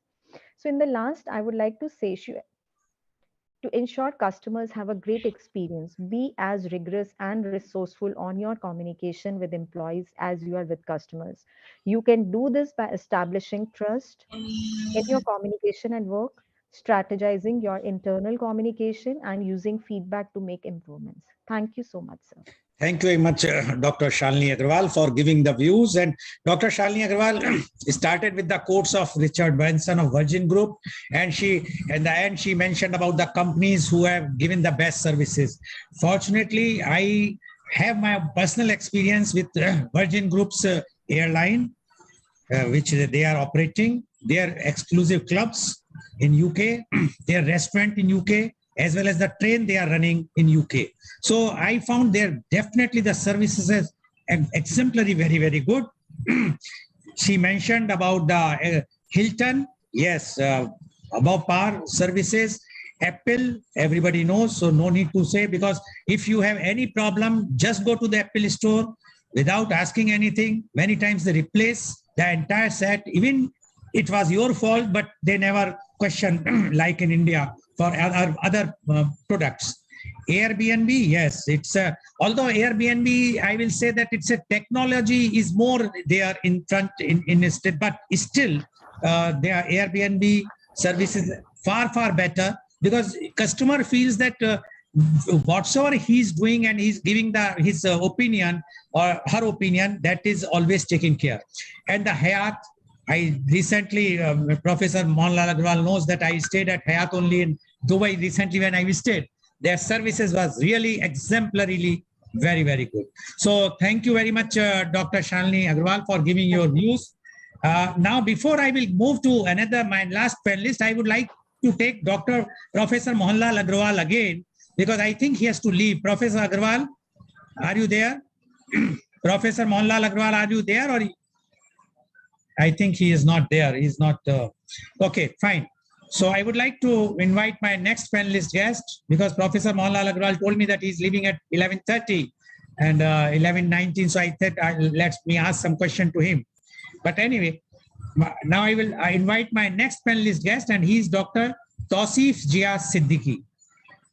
So in the last, I would like to say, to ensure customers have a great experience, be as rigorous and resourceful on your communication with employees as you are with customers. You can do this by establishing trust in your communication and work, strategizing your internal communication, and using feedback to make improvements. Thank you so much, sir. Thank you very much, Dr. Shalini Agarwal, for giving the views. And Dr. Shalini Agarwal started with the quotes of Richard Branson of Virgin Group, and in the end she mentioned about the companies who have given the best services. Fortunately, I have my personal experience with Virgin Group's airline, which they are operating, their exclusive clubs in UK, their restaurant in UK, as well as the train they are running in UK. So I found there definitely the services as exemplary, very, very good. She mentioned about the Hilton. Yes, above par services. Apple, everybody knows, so no need to say, because if you have any problem, just go to the Apple store without asking anything. Many times they replace the entire set. Even it was your fault, but they never question like in India for other products. Airbnb, yes, it's although Airbnb, I will say that it's a technology is more there in front in a step, but still their Airbnb services far better, because customer feels that whatsoever he's doing and he's giving his opinion or her opinion, that is always taken care. And the Hyatt, I recently, Professor Mohanlal Agarwal knows that I stayed at Hyatt only in Dubai recently when I stayed. Their services was really exemplarily very, very good. So thank you very much, Dr. Shalini Agarwal, for giving your views. Now, before I will move to my last panelist, I would like to take Professor Mohanlal Agarwal again, because I think he has to leave. Professor Agarwal, are you there? Professor Mohanlal Agarwal, are you there? Or I think he is not there. He's not. Okay, fine. So I would like to invite my next panelist guest, because Professor Mohanlal Agarwal told me that he's leaving at 11:30 and 11:19. So I thought let me ask some question to him. But anyway, now I invite my next panelist guest, and he is Dr. 𝐂𝐀𝐑𝐔 𝐍𝐄𝐿.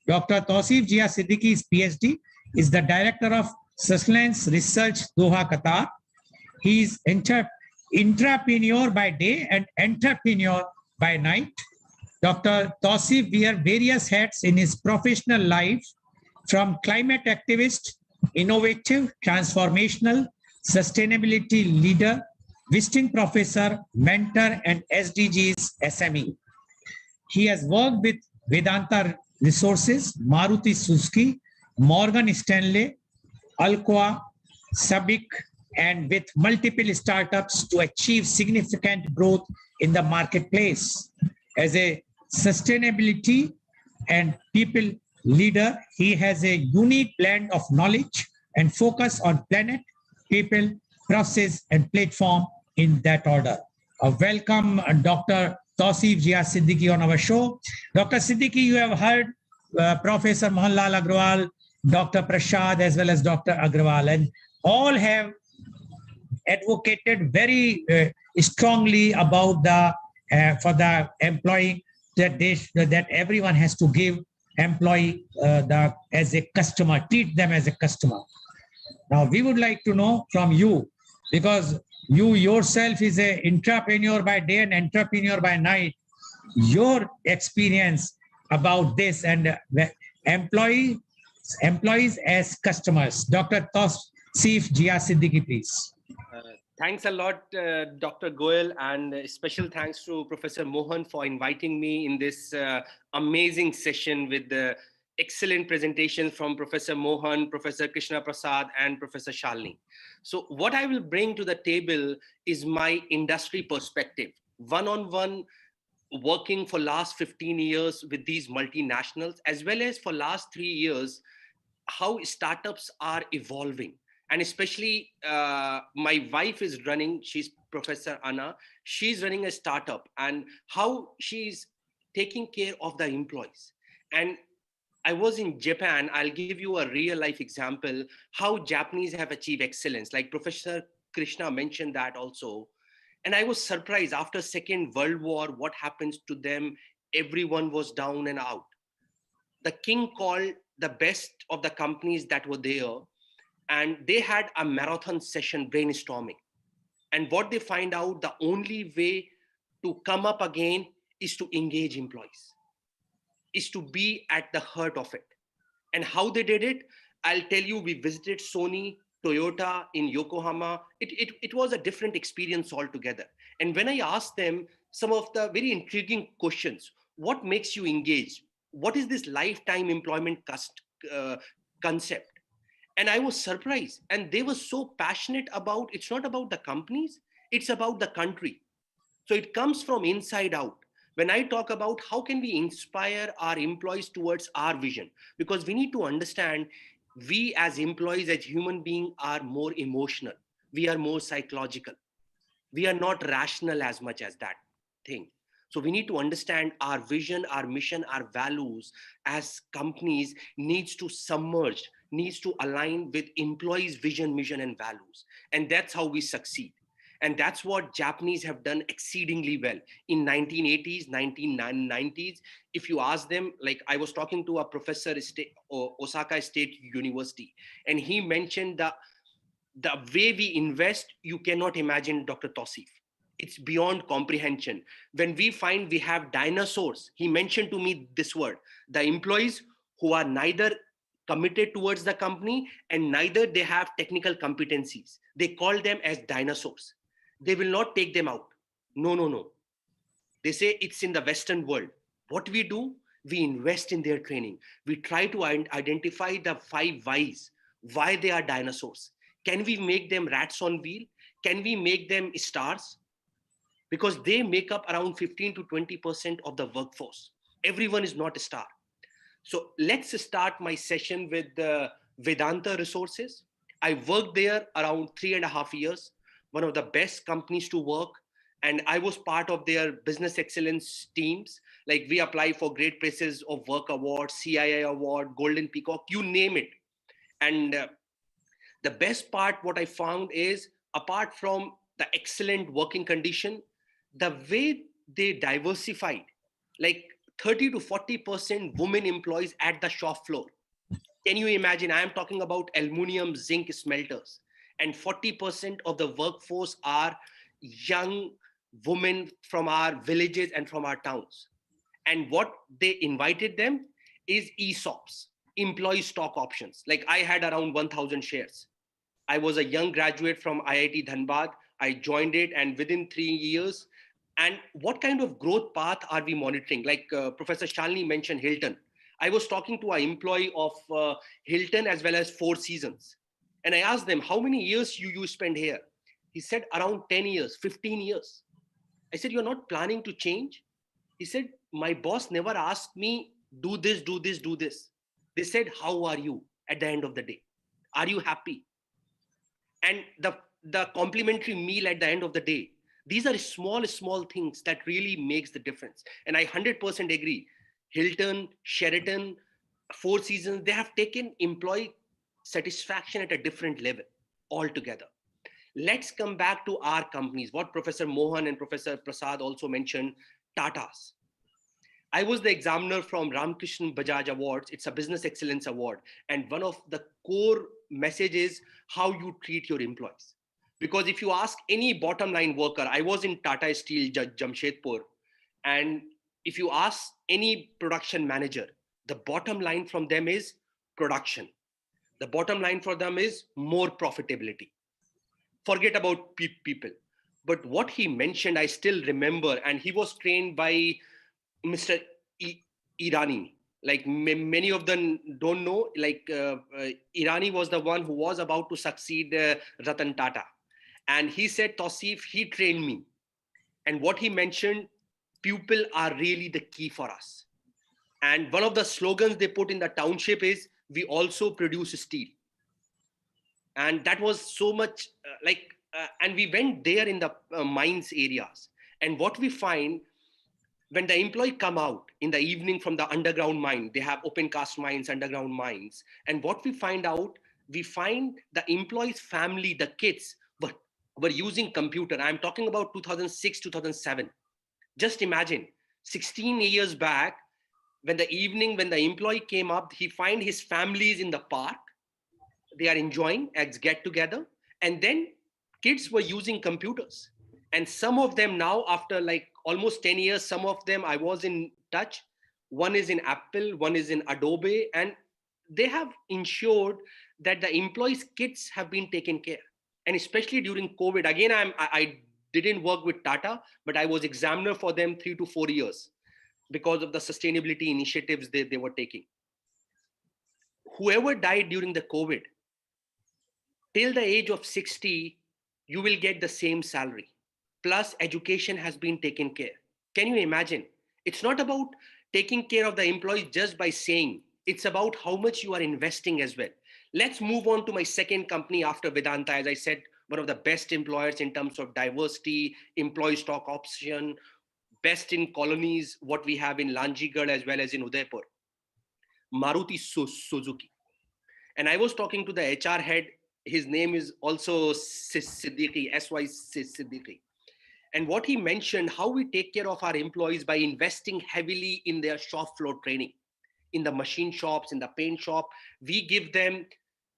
Dr. 𝐂𝐀𝐑𝐔 𝐍𝐄𝐿 PhD is the Director of Sustenance Research, Doha, Qatar. He is intrapreneur by day and entrepreneur by night. Dr. 𝐂𝐀𝐑 wears various hats in his professional life, from climate activist, innovative, transformational, sustainability leader, visiting professor, mentor, and SDGs SME. He has worked with Vedanta Resources, Maruti Suzuki, Morgan Stanley, Alcoa, Sabic, and with multiple startups to achieve significant growth in the marketplace. As a sustainability and people leader, he has a unique blend of knowledge and focus on planet, people, process, and platform in that order. Welcome, Dr. 𝐂𝐀𝐑𝐔 𝐍𝐄𝐿 on our show. Dr. Siddiqui, you have heard Professor Mohanlal Agrawal, Dr. Prashad, as well as Dr. Agrawal, and all have advocated very strongly about the for the employee that everyone has to give employee as a customer, treat them as a customer. Now we would like to know from you, because you yourself is an entrepreneur by day and entrepreneur by night, your experience about this and employees as customers. Dr. 𝐂𝐀𝐑𝐔 𝐍𝐄𝐿, please. Thanks a lot, Dr. Goel, and special thanks to Professor Mohan for inviting me in this amazing session with the excellent presentation from Professor Mohan, Professor Krishna Prasad, and Professor Shalini. So what I will bring to the table is my industry perspective, one-on-one, working for last 15 years with these multinationals, as well as for last 3 years, how startups are evolving. And especially my wife is running, she's Professor Anna, she's running a startup, and how she's taking care of the employees. And I was in Japan, I'll give you a real life example, how Japanese have achieved excellence. Like Professor Krishna mentioned that also. And I was surprised after Second World War, what happens to them, everyone was down and out. The king called the best of the companies that were there, and they had a marathon session brainstorming. And what they find out, the only way to come up again is to engage employees, is to be at the heart of it. And how they did it, I'll tell you, we visited Sony, Toyota in Yokohama. It was a different experience altogether. And when I asked them some of the very intriguing questions, what makes you engage? What is this lifetime employment concept? And I was surprised. And they were so passionate about, it's not about the companies, it's about the country. So it comes from inside out. When I talk about how can we inspire our employees towards our vision, because we need to understand we as employees, as human beings, are more emotional. We are more psychological. We are not rational as much as that thing. So we need to understand our vision, our mission, our values as companies needs to submerge, needs to align with employees' vision, mission, and values. And that's how we succeed. And that's what Japanese have done exceedingly well in 1980s, 1990s. If you ask them, like I was talking to a professor at Osaka State University, and he mentioned the way we invest, you cannot imagine, Dr. 𝐂𝐀𝐑𝐔. It's beyond comprehension. When we find we have dinosaurs, he mentioned to me this word, the employees who are neither committed towards the company and neither they have technical competencies. They call them as dinosaurs. They will not take them out. No. They say it's in the Western world. What we do, we invest in their training. We try to identify the 5 whys, why they are dinosaurs. Can we make them rats on wheel? Can we make them stars? Because they make up around 15 to 20% of the workforce. Everyone is not a star. So let's start my session with Vedanta Resources. I worked there around 3.5 years, one of the best companies to work. And I was part of their business excellence teams. Like we apply for Great Places of Work Award, CII Award, Golden Peacock, you name it. And the best part, what I found is, apart from the excellent working condition, the way they diversified, like 30 to 40% women employees at the shop floor. Can you imagine? I am talking about aluminum zinc smelters, and 40% of the workforce are young women from our villages and from our towns. And what they invited them is ESOPs, employee stock options. Like I had around 1,000 shares. I was a young graduate from IIT Dhanbad. I joined it, and within 3 years, and what kind of growth path are we monitoring? Like Professor Shalini mentioned Hilton. I was talking to an employee of Hilton as well as Four Seasons. And I asked them, how many years you spend here? He said around 10 years, 15 years. I said, you're not planning to change? He said, my boss never asked me, do this, do this, do this. They said, how are you at the end of the day? Are you happy? And the complimentary meal at the end of the day. These are small things that really makes the difference. And I 100% agree. Hilton, Sheraton, Four Seasons, they have taken employee satisfaction at a different level altogether. Let's come back to our companies. What Professor Mohan and Professor Prasad also mentioned, Tata's. I was the examiner from Ramkrishnan Bajaj Awards. It's a business excellence award. And one of the core messages is how you treat your employees. Because if you ask any bottom line worker, I was in Tata Steel, Jamshedpur, and if you ask any production manager, the bottom line from them is production. The bottom line for them is more profitability. Forget about people. But what he mentioned, I still remember, and he was trained by Mr. Irani. Like many of them don't know, like Irani was the one who was about to succeed Ratan Tata. And he said, Tausif, he trained me. And what he mentioned, people are really the key for us. And one of the slogans they put in the township is, we also produce steel. And that was so much and we went there in the mines areas. And what we find, when the employee come out in the evening from the underground mine, they have open cast mines, underground mines. And what we find out, we find the employee's family, the kids were using computer. I'm talking about 2006, 2007. Just imagine 16 years back, when the employee came up, he find his families in the park. They are enjoying as get together. And then kids were using computers. And some of them now, after like almost 10 years, some of them I was in touch. One is in Apple, one is in Adobe, and they have ensured that the employees' kids have been taken care. And especially during COVID, again, I didn't work with Tata, but I was examiner for them 3 to 4 years because of the sustainability initiatives they were taking. Whoever died during the COVID, till the age of 60, you will get the same salary. Plus education has been taken care. Can you imagine? It's not about taking care of the employees just by saying, it's about how much you are investing as well. Let's move on to my second company after Vedanta. As I said, one of the best employers in terms of diversity, employee stock option, best in colonies, what we have in Lanjigarh as well as in Udaipur, Maruti Suzuki. And I was talking to the HR head. His name is also Siddiqui, S.Y. Siddiqui. And what he mentioned, how we take care of our employees by investing heavily in their shop floor training, in the machine shops, in the paint shop. We give them,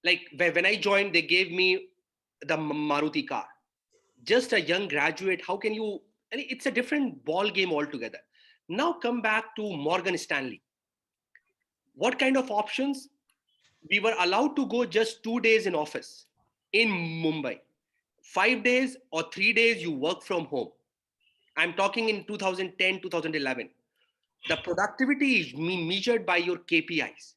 like when I joined, they gave me the Maruti car. Just a young graduate, how can you, it's a different ball game altogether. Now come back to Morgan Stanley. What kind of options? We were allowed to go just 2 days in office in Mumbai. 5 days or 3 days you work from home. I'm talking in 2010, 2011. The productivity is measured by your KPIs.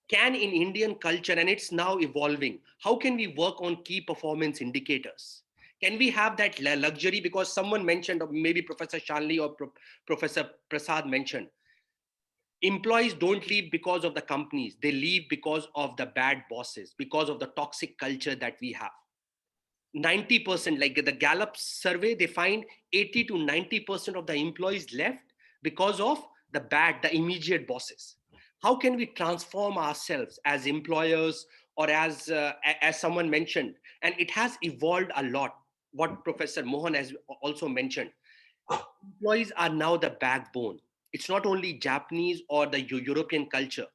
Can in Indian culture, and it's now evolving, how can we work on key performance indicators? Can we have that luxury? Because someone mentioned, or maybe Professor Shalini or Professor Prasad mentioned, employees don't leave because of the companies. They leave because of the bad bosses, because of the toxic culture that we have. 90%, like the Gallup survey, they find 80 to 90% of the employees left because of the immediate bosses. How can we transform ourselves as employers, or as someone mentioned, and it has evolved a lot. what Professor Mohan has also mentioned, employees are now the backbone. It's not only Japanese or the European culture.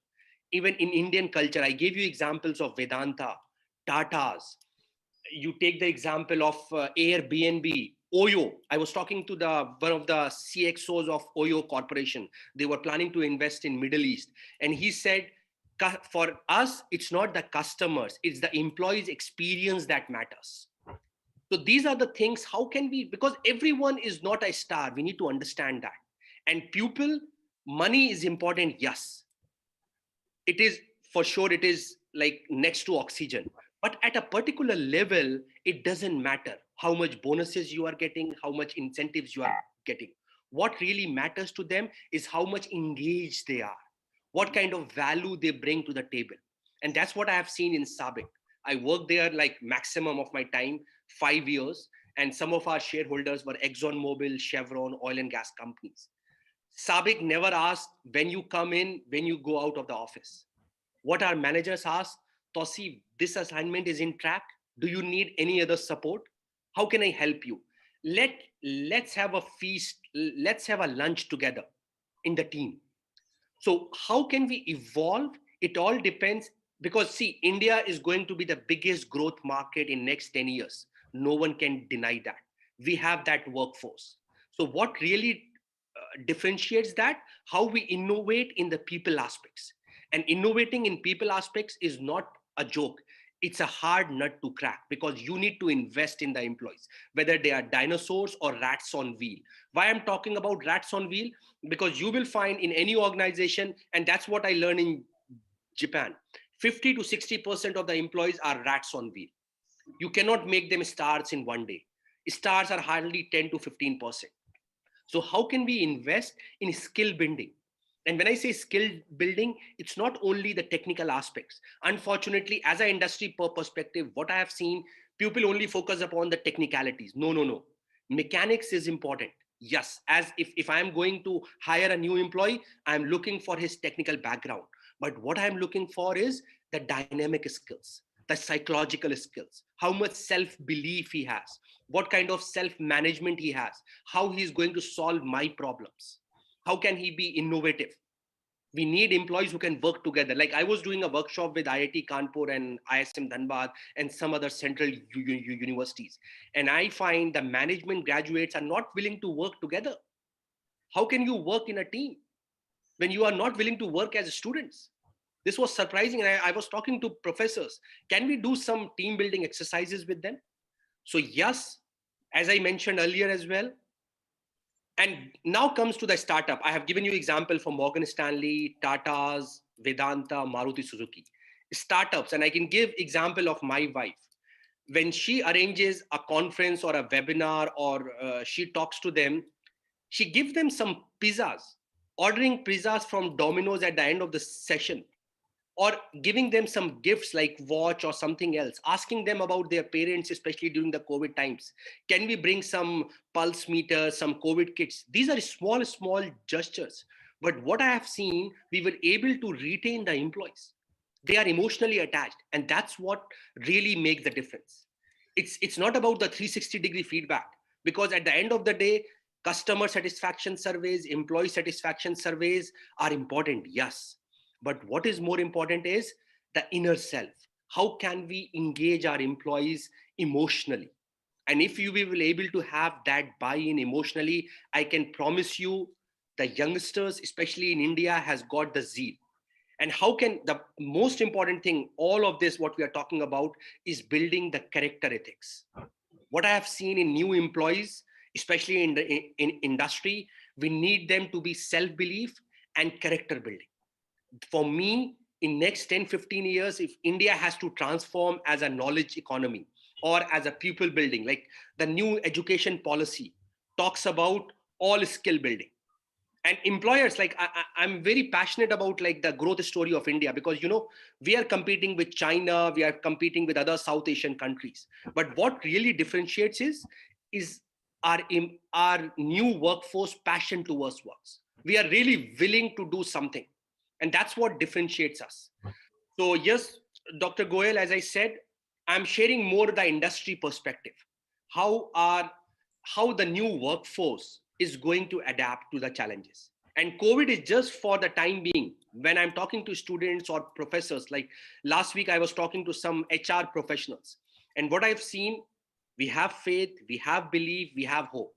Even in Indian culture, I gave you examples of Vedanta, Tatas. You take the example of Airbnb, Oyo. I was talking to one of the CXOs of Oyo Corporation. They were planning to invest in Middle East, and he said, for us, it's not the customers, it's the employees' experience that matters. So these are the things. How can we? Because everyone is not a star. We need to understand that. And people, money is important. Yes, it is for sure. It is like next to oxygen. But at a particular level, it doesn't matter how much bonuses you are getting, how much incentives you are getting. What really matters to them is how much engaged they are, what kind of value they bring to the table. And that's what I have seen in Sabik. I worked there like maximum of my time, 5 years, and some of our shareholders were ExxonMobil, Chevron, oil and gas companies. Sabik never asked when you come in, when you go out of the office. What our managers ask, Tosi, this assignment is in track. Do you need any other support? How can I help you? Let's have a feast. Let's have a lunch together in the team. So how can we evolve? It all depends, because see, India is going to be the biggest growth market in next 10 years. No one can deny that. We have that workforce. So what really differentiates that? How we innovate in the people aspects. And innovating in people aspects is not a joke. It's a hard nut to crack, because you need to invest in the employees, whether they are dinosaurs or rats on wheel. Why I'm talking about rats on wheel? Because you will find in any organization, and that's what I learned in Japan, 50 to 60% of the employees are rats on wheel. You cannot make them stars in one day. Stars are hardly 10 to 15%. So how can we invest in skill building? And when I say skill building, it's not only the technical aspects. Unfortunately, as an industry perspective, what I have seen, people only focus upon the technicalities. No, no, no. Mechanics is important. Yes, as if I'm going to hire a new employee, I'm looking for his technical background. But what I'm looking for is the dynamic skills, the psychological skills, how much self-belief he has, what kind of self-management he has, how he's going to solve my problems. How can he be innovative? We need employees who can work together. Like I was doing a workshop with IIT Kanpur and ISM Dhanbad and some other central universities. And I find the management graduates are not willing to work together. How can you work in a team when you are not willing to work as students? This was surprising. And I was talking to professors. Can we do some team building exercises with them? So yes, as I mentioned earlier as well, and now comes to the startup. I have given you example for Morgan Stanley, Tata's, Vedanta, Maruti Suzuki. Startups, and I can give example of my wife. When she arranges a conference or a webinar or she talks to them, she gives them some pizzas, ordering pizzas from Domino's at the end of the session, or giving them some gifts like watch or something else, asking them about their parents, especially during the COVID times. Can we bring some pulse meters, some COVID kits? These are small, small gestures. But what I have seen, we were able to retain the employees. They are emotionally attached. And that's what really makes the difference. It's not about the 360-degree feedback, because at the end of the day, customer satisfaction surveys, employee satisfaction surveys are important, yes. But what is more important is the inner self. How can we engage our employees emotionally? And if you will be able to have that buy-in emotionally, I can promise you the youngsters, especially in India, has got the zeal. And how can the most important thing, all of this, what we are talking about, is building the character ethics. What I have seen in new employees, especially in industry, we need them to be self-belief and character building. For me, in next 10, 15 years, if India has to transform as a knowledge economy or as a people building, like the new education policy talks about all skill building. And employers, like I'm very passionate about like the growth story of India, because we are competing with China, we are competing with other South Asian countries. But what really differentiates is our new workforce passion towards works. We are really willing to do something. And that's what differentiates us. So yes, Dr. Goel, as I said, I'm sharing more the industry perspective. how the new workforce is going to adapt to the challenges. And COVID is just for the time being. When I'm talking to students or professors, like last week, I was talking to some HR professionals. And what I've seen, we have faith, we have belief, we have hope.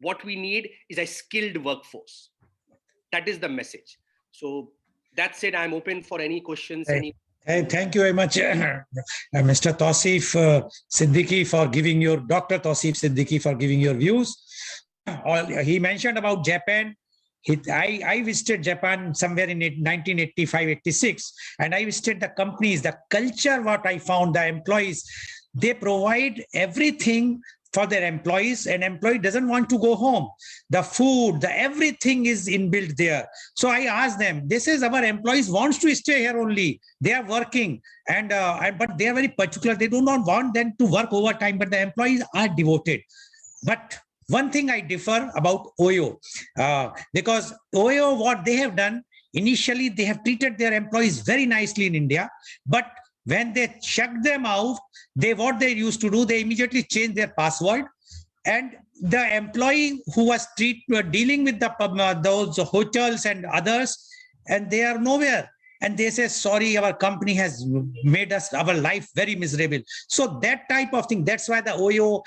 What we need is a skilled workforce. That is the message. So that's it. I'm open for any questions. Thank you very much, Mr. Tawseef Siddiqui, for giving your, Dr. Tawseef Siddiqui, for giving your views. He mentioned about Japan. I visited Japan somewhere in 1985-86, and I visited the companies, the culture, what I found, the employees, they provide everything for their employees, and employee doesn't want to go home. The food, the everything is inbuilt there. So I asked them, this is our employees wants to stay here only. They are working, but they are very particular. They do not want them to work overtime, but the employees are devoted. But one thing I differ about OYO, because OYO, what they have done, initially they have treated their employees very nicely in India, but when they check them out, what they used to do, they immediately change their password. And the employee who was dealing with those hotels and others, and they are nowhere. And they say, sorry, our company has made our life very miserable. So that type of thing, that's why the OYO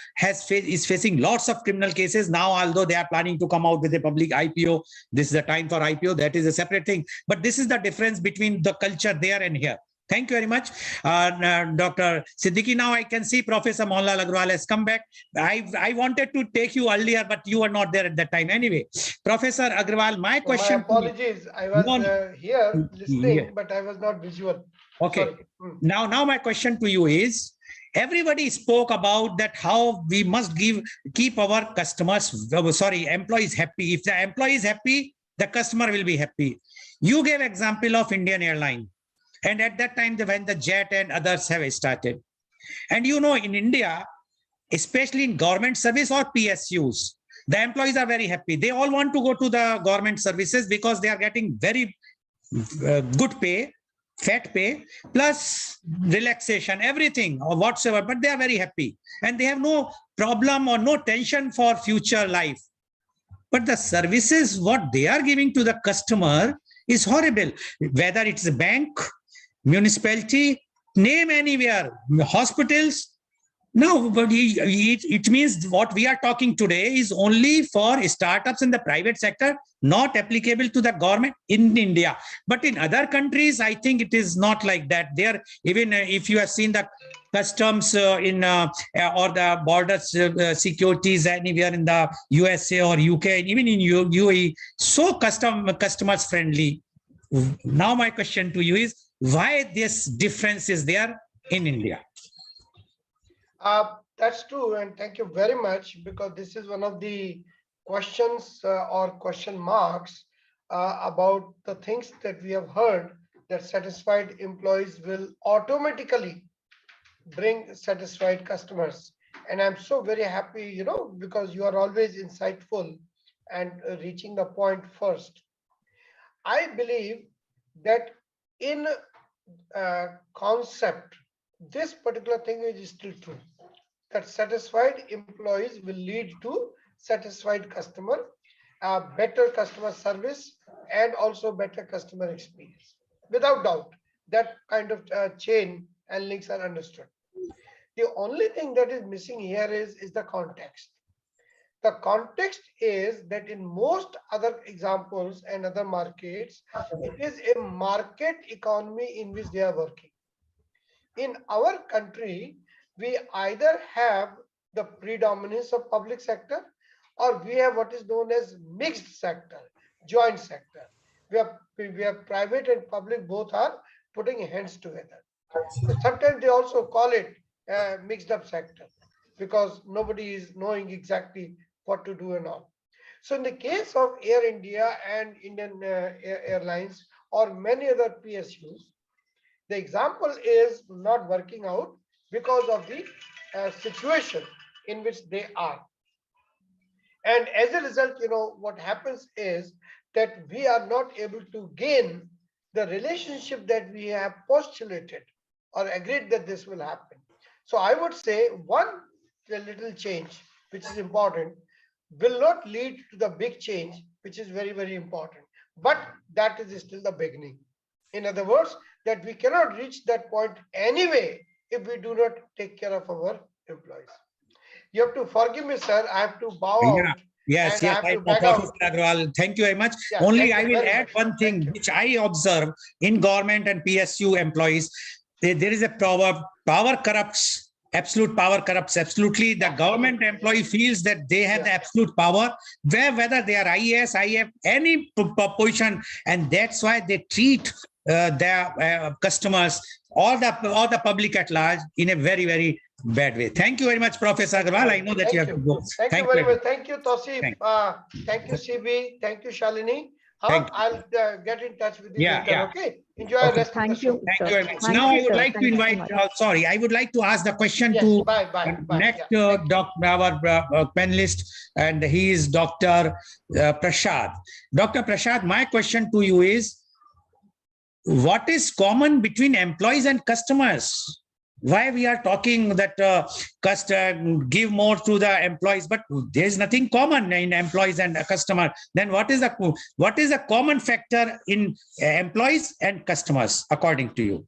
is facing lots of criminal cases now, although they are planning to come out with a public IPO. This is the time for IPO. That is a separate thing. But this is the difference between the culture there and here. Thank you very much, Dr. Siddiqui. Now I can see Professor Mohanlal Agarwal has come back. I wanted to take you earlier, but you were not there at that time. Anyway, Professor Agarwal, my question. My apologies. I was here listening, but I was not visual. Okay. Sorry. Now my question to you is, everybody spoke about that how we must keep our employees happy. If the employee is happy, the customer will be happy. You gave example of Indian Airline. And at that time, when the jet and others have started. And you know, in India, especially in government service or PSUs, the employees are very happy. They all want to go to the government services because they are getting very good pay, fat pay, plus relaxation, everything or whatsoever, but they are very happy. And they have no problem or no tension for future life. But the services, what they are giving to the customer is horrible. Whether it's a bank, municipality, name anywhere, hospitals. No, but it means what we are talking today is only for startups in the private sector, not applicable to the government in India. But in other countries, I think it is not like that. There, even if you have seen the customs or the border securities anywhere in the USA or UK, and even in UAE, so customers friendly. Now my question to you is, why this difference is there in India? That's true, and thank you very much, because this is one of the questions or question marks about the things that we have heard, that satisfied employees will automatically bring satisfied customers. And I'm so very happy, because you are always insightful and reaching the point first. I believe that in concept, this particular thing is still true, that satisfied employees will lead to satisfied customer, better customer service, and also better customer experience. Without doubt, that kind of chain and links are understood. The only thing that is missing here is the context. The context is that in most other examples and other markets, it is a market economy in which they are working. In our country, we either have the predominance of public sector, or we have what is known as mixed sector, joint sector. We have private and public, both are putting hands together. Sometimes they also call it mixed up sector, because nobody is knowing exactly what to do and all. So in the case of Air India and Indian Airlines or many other PSUs, the example is not working out because of the situation in which they are. And as a result, what happens is that we are not able to gain the relationship that we have postulated or agreed that this will happen. So I would say one a little change, which is important, will not lead to the big change, which is very, very important. But that is still the beginning. In other words, that we cannot reach that point anyway if we do not take care of our employees. You have to forgive me, sir. I have to bow Yeah. out. Yes, And I yes, have I to know, back Professor out. Agrawal. Thank you very much. Yeah, Only thank I you will very add much. one thing Thank you. which I observe in government and PSU employees. There is a proverb: power corrupts. Absolute power corrupts. Absolutely, the government employee feels that they have the absolute power, whether they are IAS, IF, any position, and that's why they treat their customers or the public at large in a very, very bad way. Thank you very much, Professor Agrawal. I know that you have to go. Thank you very much. Thank you, Tosif. Thank Thank you, CB. Thank you, Shalini. Thank you. I'll get in touch with you Yeah, later. yeah. Okay. Enjoy the Okay. rest of the Thank show. you, Thank sir. you very much. Thank Now you, I would sir. like to Thank you so invite, much. sorry, I would like to ask the question Yes, to bye. next Yeah, our panelist, and he is Dr. Prashad. Dr. Prashad, my question to you is, what is common between employees and customers? Why we are talking that give more to the employees, but there is nothing common in employees and customer. Then what is the common factor in employees and customers according to you?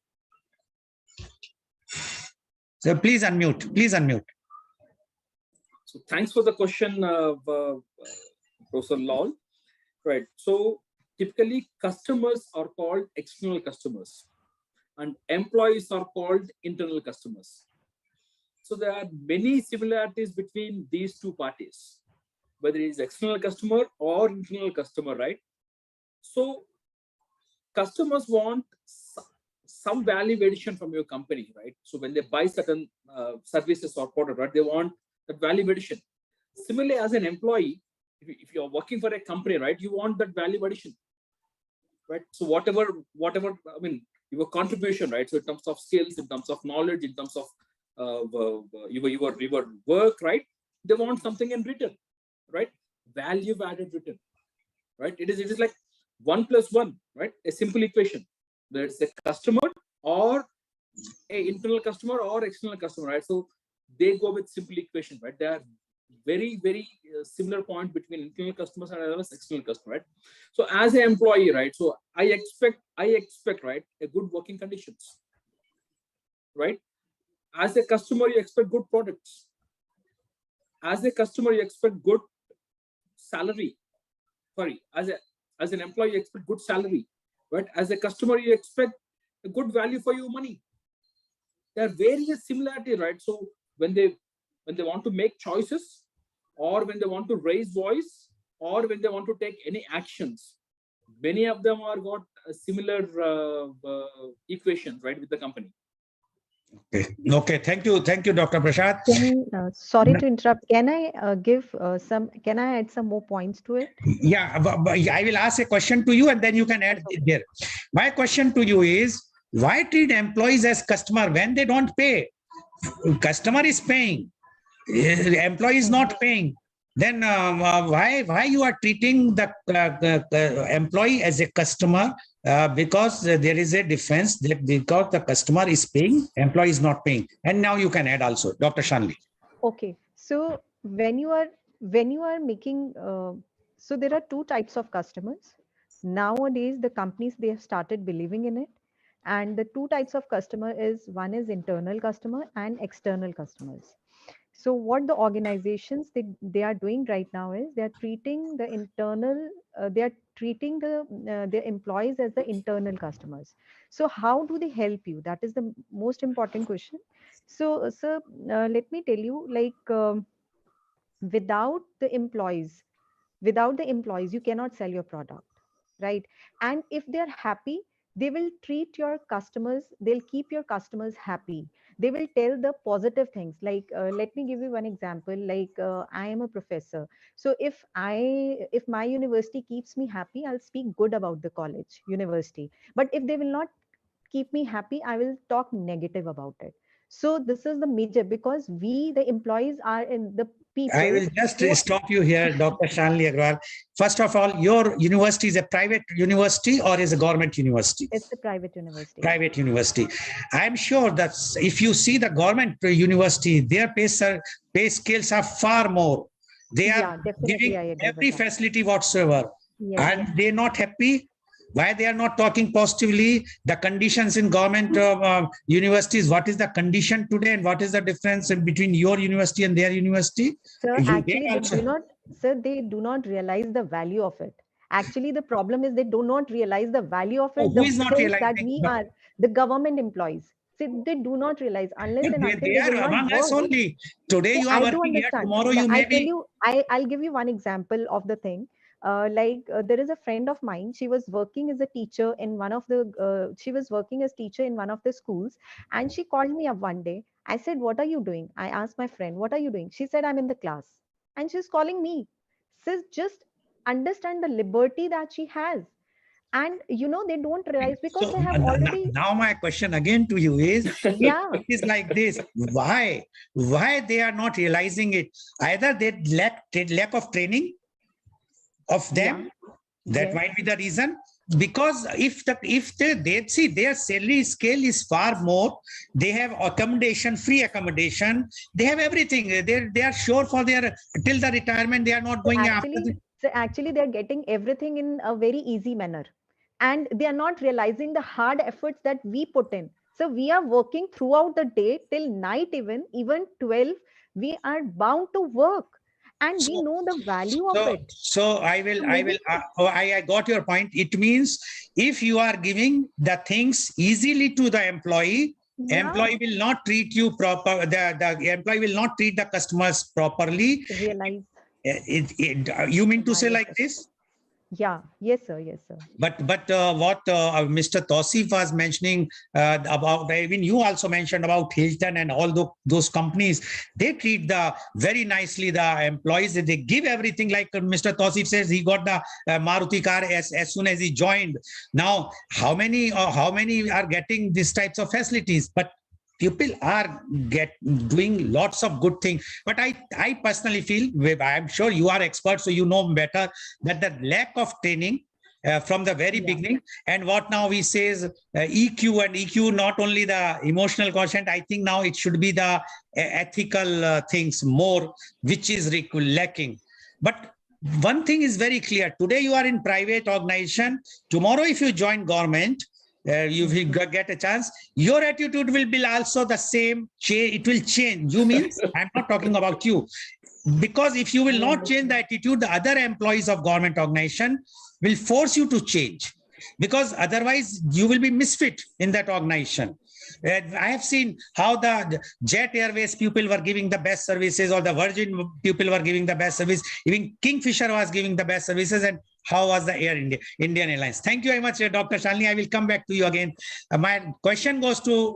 So please unmute. Please unmute. So thanks for the question, Professor Lal. Right. So typically customers are called external customers and employees are called internal customers. So there are many similarities between these two parties, whether it is external customer or internal customer, right? So customers want some value addition from your company, right? So when they buy certain services or product, right, they want that value addition. Similarly, as an employee, if you're working for a company, right, you want that value addition, right? So whatever, I mean, your contribution, right? So in terms of skills, in terms of knowledge, in terms of your work, right? They want something in return, right? Value added return, right? It is like 1 + 1, right? A simple equation. There's a customer or a internal customer or external customer, right? So they go with simple equation, right? They are very, very similar point between internal customers and as external customer, right? So as an employee, right? So I expect, right, a good working conditions, right? As a customer, you expect good products. As a customer, you expect good salary. Sorry, as an employee, you expect good salary, right? As a customer, you expect a good value for your money. There are various similarities, right? So when they want to make choices, or when they want to raise voice, or when they want to take any actions, many of them are got similar equations, right, with the company. Okay. Thank you, Dr. Prashad. Sorry to interrupt. Can I Can I add some more points to it? Yeah, I will ask a question to you, and then you can add it there. My question to you is, why treat employees as customer when they don't pay? Customer is paying, employee is not paying. Then why you are treating the employee as a customer? Because there is a difference that because the customer is paying, employee is not paying. And now you can add also, Dr. Shanli. Okay, so when you are making, so there are two types of customers. Nowadays, the companies, they have started believing in it. And the two types of customer is, one is internal customer and external customers. So what the organizations they are doing right now is they are treating the internal, they are treating their employees as the internal customers. So how do they help you? That is the most important question. So, sir, let me tell you, like, without the employees, you cannot sell your product, right? And if they're happy, they will treat your customers, they'll keep your customers happy. They will tell the positive things. Like, let me give you one example. Like, I am a professor. So if my university keeps me happy, I'll speak good about the college, university. But if they will not keep me happy, I will talk negative about it. So this is the major, because we, the employees, are in the people. I will just who- stop you here, Dr. Shanli Agrawal. First of all, your university is a private university or is a government university? It's a private university. Private university. I'm sure that if you see the government university, their pay scales are far more. They are definitely, giving I agree every with that. facility whatsoever. Yes. And they're not happy. Why they are not talking positively? The conditions in government universities, what is the condition today and what is the difference between your university and their university? Sir, You- actually, they do not realize the value of it. Actually, the problem is they do not realize the value of it. Oh, who is not things that realizing? we are, the government employees. See, they do not realize unless and until They they are will not among us work. only. Today you are I do working here, understand. tomorrow you may I'll tell be. you, I'll give you one example of the thing. There is a friend of mine. She was working as a teacher in one of the. She was working as teacher in one of the schools, and she called me up one day. I said, "What are you doing?" I asked my friend, "What are you doing?" She said, "I'm in the class," and she's calling me. Sis, just understand the liberty that she has, and they don't realize because So they have already. now my question again to you is, Yeah. it is like this. Why they are not realizing it? Either they lack of training of them. That Yes. might be the reason. Because if they see their salary scale is far more, they have accommodation, free accommodation, they have everything. They are sure for their till the retirement. They are not going after. Actually, they're getting everything in a very easy manner, and they are not realizing the hard efforts that we put in. So we are working throughout the day till night, even 12. We are bound to work, and we know the value of it. So I got your point. It means if you are giving the things easily to the employee, employee will not treat you proper. The employee will not treat the customers properly. Realize. You mean to say like this? Yeah. Yes, sir. Yes, sir. But what Mr. Tausif was mentioning about, I mean, you also mentioned about Hilton and all those companies, they treat very nicely the employees. They give everything, like Mr. Tausif says, he got the Maruti car as soon as he joined. Now, how many are getting these types of facilities? But people are doing lots of good things. But I personally feel, I'm sure you are experts, so you know better, that the lack of training from the very beginning, and what now we say is EQ, and EQ not only the emotional quotient, I think now it should be the ethical things more, which is lacking. But one thing is very clear. Today you are in private organization. Tomorrow if you join government, you will get a chance. Your attitude will be also the same. It will change. You mean, I'm not talking about you. Because if you will not change the attitude, the other employees of government organization will force you to change. Because otherwise you will be misfit in that organization. I have seen how the Jet Airways people were giving the best services, or the Virgin people were giving the best service. Even Kingfisher was giving the best services, and how was the Indian Airlines? Thank you very much, Dr. Shalini. I will come back to you again. My question goes to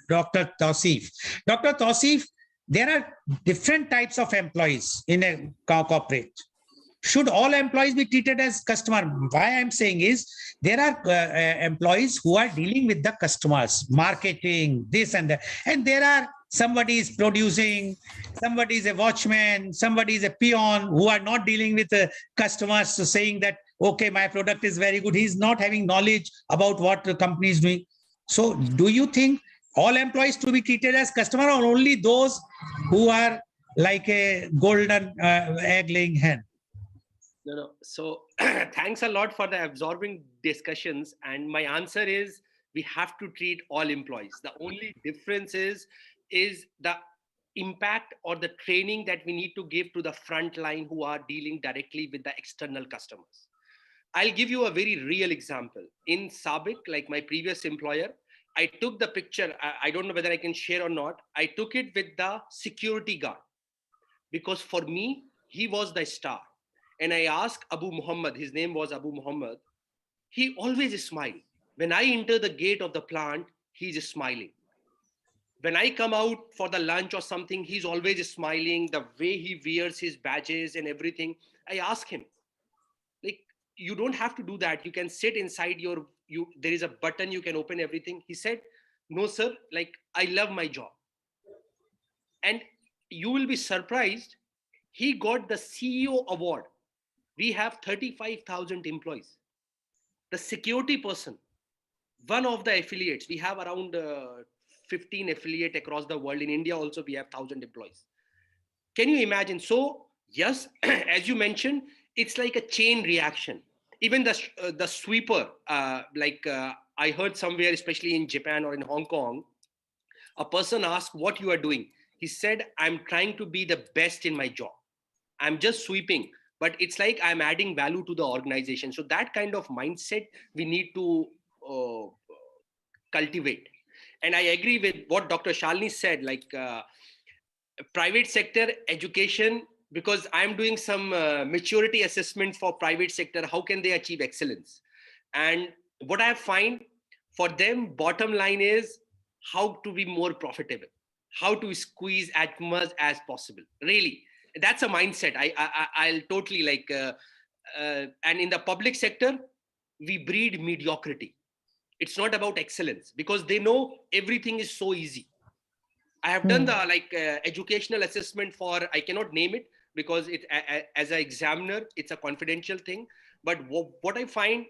Dr. Tausif. Dr. Tausif, there are different types of employees in a corporate. Should all employees be treated as customer? Why I'm saying is, there are employees who are dealing with the customers, marketing, this and that. And there are somebody is producing, somebody is a watchman, somebody is a peon who are not dealing with the customers, so saying that, okay, my product is very good. He's not having knowledge about what the company is doing. So do you think all employees to be treated as customer, or only those who are like a golden egg laying hen? No. So thanks a lot for the absorbing discussions. And my answer is, we have to treat all employees. The only difference is the impact or the training that we need to give to the front line who are dealing directly with the external customers. I'll give you a very real example. In Sabik, like my previous employer, I took the picture. I don't know whether I can share or not. I took it with the security guard, because for me, he was the star. And I asked Abu Muhammad, his name was Abu Muhammad, he always smiled. When I enter the gate of the plant, he's smiling. When I come out for the lunch or something, he's always smiling, the way he wears his badges and everything. I ask him, like, you don't have to do that. You can sit inside there is a button, you can open everything. He said, no, sir, like, I love my job. And you will be surprised. He got the CEO award. We have 35,000 employees. The security person, one of the affiliates, we have around 15 affiliate across the world. In India also, we have 1,000 employees. Can you imagine? So yes, as you mentioned, it's like a chain reaction. Even the sweeper, I heard somewhere, especially in Japan or in Hong Kong, a person asked what you are doing. He said, I'm trying to be the best in my job. I'm just sweeping, but it's like I'm adding value to the organization. So that kind of mindset we need to cultivate. And I agree with what Dr. Shalini said, like private sector education, because I'm doing some maturity assessment for private sector. How can they achieve excellence? And what I find for them, bottom line is how to be more profitable, how to squeeze as much as possible. Really, that's a mindset. I'll totally like, and in the public sector, we breed mediocrity. It's not about excellence because they know everything is so easy. I have done the educational assessment for, I cannot name it because it as an examiner, it's a confidential thing. But what I find,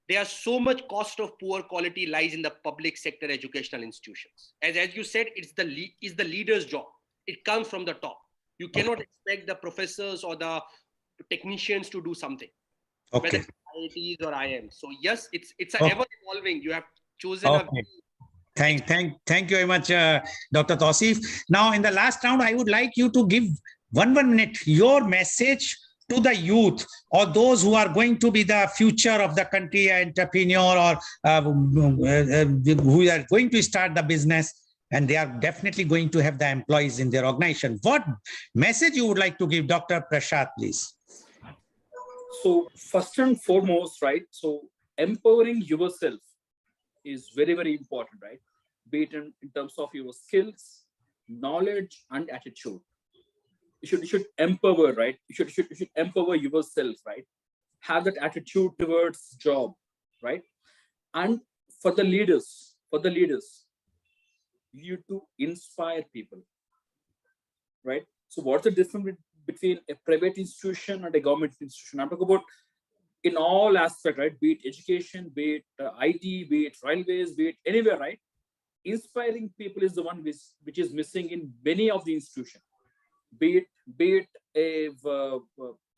there are so much cost of poor quality lies in the public sector educational institutions. As you said, it's the leader's job. It comes from the top. You cannot expect the professors or the technicians to do something, whether it's IITs or IIMs. So yes, it's ever evolving. You have chosen a. Thank you very much, Dr. Tauseef. Now, in the last round, I would like you to give one minute your message to the youth or those who are going to be the future of the country, entrepreneur, or who are going to start the business, and they are definitely going to have the employees in their organization. What message you would like to give, Dr. Prashad, please? So first and foremost, right? So empowering yourself is very, very important, right? Be it in terms of your skills, knowledge, and attitude. You should empower, right? You should empower yourself, right? Have that attitude towards job, right? And for the leaders, you need to inspire people, right? So what's the difference between a private institution and a government institution? I'm talking about in all aspects, right? Be it education, be it IT, be it railways, be it anywhere, right? Inspiring people is the one which is missing in many of the institutions. Be it a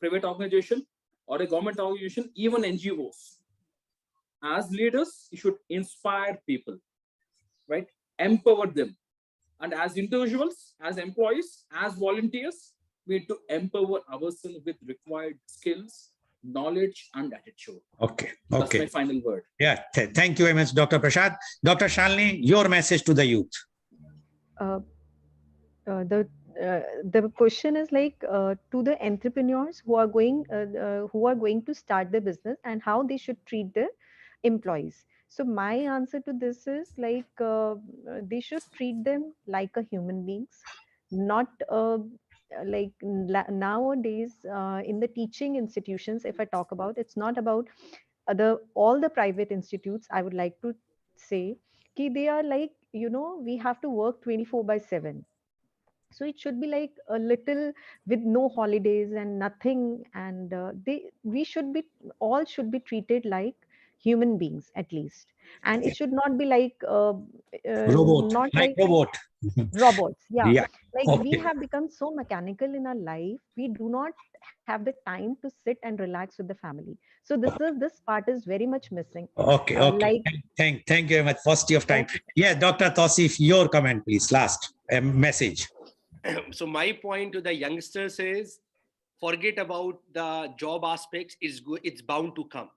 private organization or a government organization, even NGOs. As leaders, you should inspire people, right? Empower them. And as individuals, as employees, as volunteers, we need to empower ourselves with required skills, knowledge, and attitude. Okay. That's my final word. Yeah. Thank you very much, Dr. Prashad. Dr. Shalini, your message to the youth. The question is like to the entrepreneurs who are going to start their business and how they should treat their employees. So my answer to this is like they should treat them like a human beings, not like nowadays in the teaching institutions. If I talk about, it's not about all the private institutes. I would like to say that they are like, we have to work 24/7. So it should be like a little with no holidays and nothing, and we should be treated like human beings at least, and it should not be like Robot, like robot. Robots. Yeah. Like we have become so mechanical in our life, we do not have the time to sit and relax with the family. So this part is very much missing. Okay. Thank you very much. Paucity of time. Yeah, Dr. Tauseef, your comment, please. Last message. So my point to the youngsters is, forget about the job aspects. It's bound to come,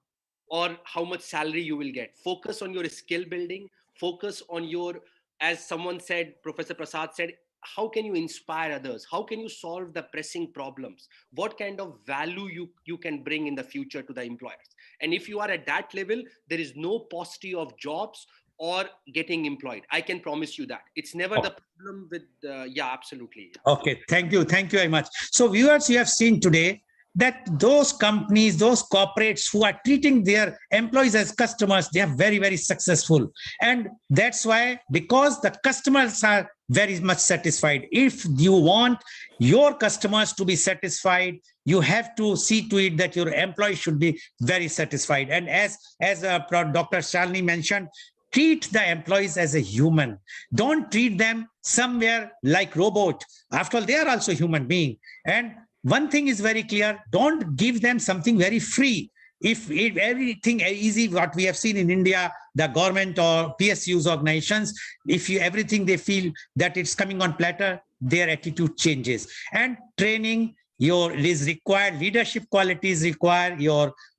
or how much salary you will get. Focus on your skill building. Focus on your, as someone said, Professor Prasad said, how can you inspire others? How can you solve the pressing problems? What kind of value you can bring in the future to the employers? And if you are at that level, there is no paucity of jobs or getting employed. I can promise you that. It's never the problem with, yeah, absolutely. Okay, thank you very much. So viewers, you have seen today that those companies, those corporates who are treating their employees as customers, they are very, very successful. And that's why, because the customers are very much satisfied. If you want your customers to be satisfied, you have to see to it that your employees should be very satisfied. And as Dr. Shalini mentioned, treat the employees as a human. Don't treat them somewhere like robot. After all, they are also human being. And one thing is very clear, don't give them something very free. If everything easy, what we have seen in India, the government or PSUs organizations, if everything they feel that it's coming on platter, their attitude changes. And training is required, leadership qualities required,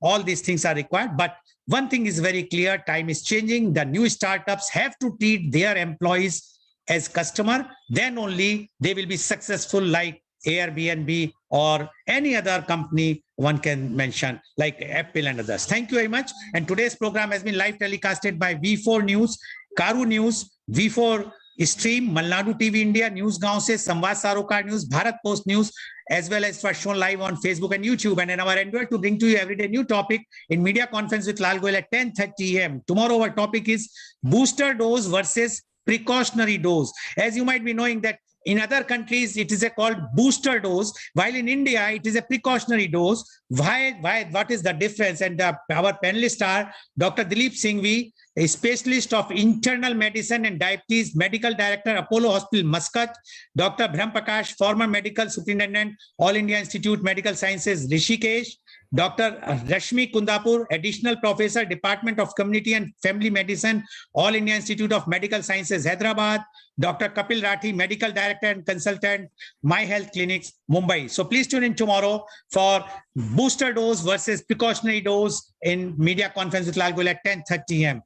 all these things are required. But one thing is very clear, time is changing. The new startups have to treat their employees as customer, then only they will be successful, like Airbnb or any other company one can mention, like Apple and others. Thank you very much. And today's program has been live telecasted by V4 News, Caru News, V4 Stream, Malnadu TV India, News Gaon Se, Samvad Sarokar News, Bharat Post News, as well as was shown live on Facebook and YouTube. And in our endeavor to bring to you every day new topic in media conference with Lal Goel at 10:30 a.m. Tomorrow our topic is booster dose versus precautionary dose. As you might be knowing that in other countries, it is called booster dose, while in India, it is a precautionary dose. Why? What is the difference? And our panelists are Dr. 𝐂𝐀𝐑𝐔 𝐍𝐄𝐖𝐒, a specialist of internal medicine and diabetes, medical director, Apollo Hospital, Muscat. Dr. Brahm Prakash, former medical superintendent, All India Institute Medical Sciences, 𝐿𝐿𝐿. Dr. Rashmi Kundapur, additional professor, Department of Community and Family Medicine, All India Institute of Medical Sciences, Hyderabad. Dr. Kapil Rathi, medical director and consultant, My Health Clinics, Mumbai. So please tune in tomorrow for booster dose versus precautionary dose in media conference with Lal Goel at 10:30 a.m.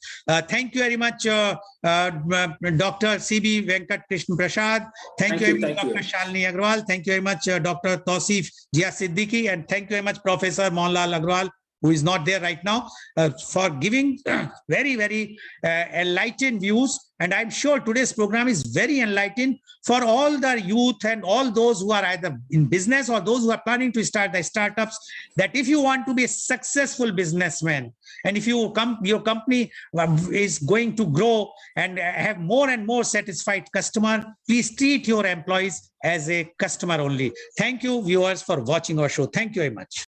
Thank you very much, Dr. C.B. Venkat Krishna Prasad. Thank you very much, Dr. Shalini Agrawal. Thank you very much, Dr. Tawseef Jia Siddiqui. And thank you very much, Professor Mohanlal Agrawal, who is not there right now, for giving very, very enlightened views. And I'm sure today's program is very enlightening for all the youth and all those who are either in business or those who are planning to start the startups, that if you want to be a successful businessman, and if your company is going to grow and have more and more satisfied customer, please treat your employees as a customer only. Thank you, viewers, for watching our show. Thank you very much.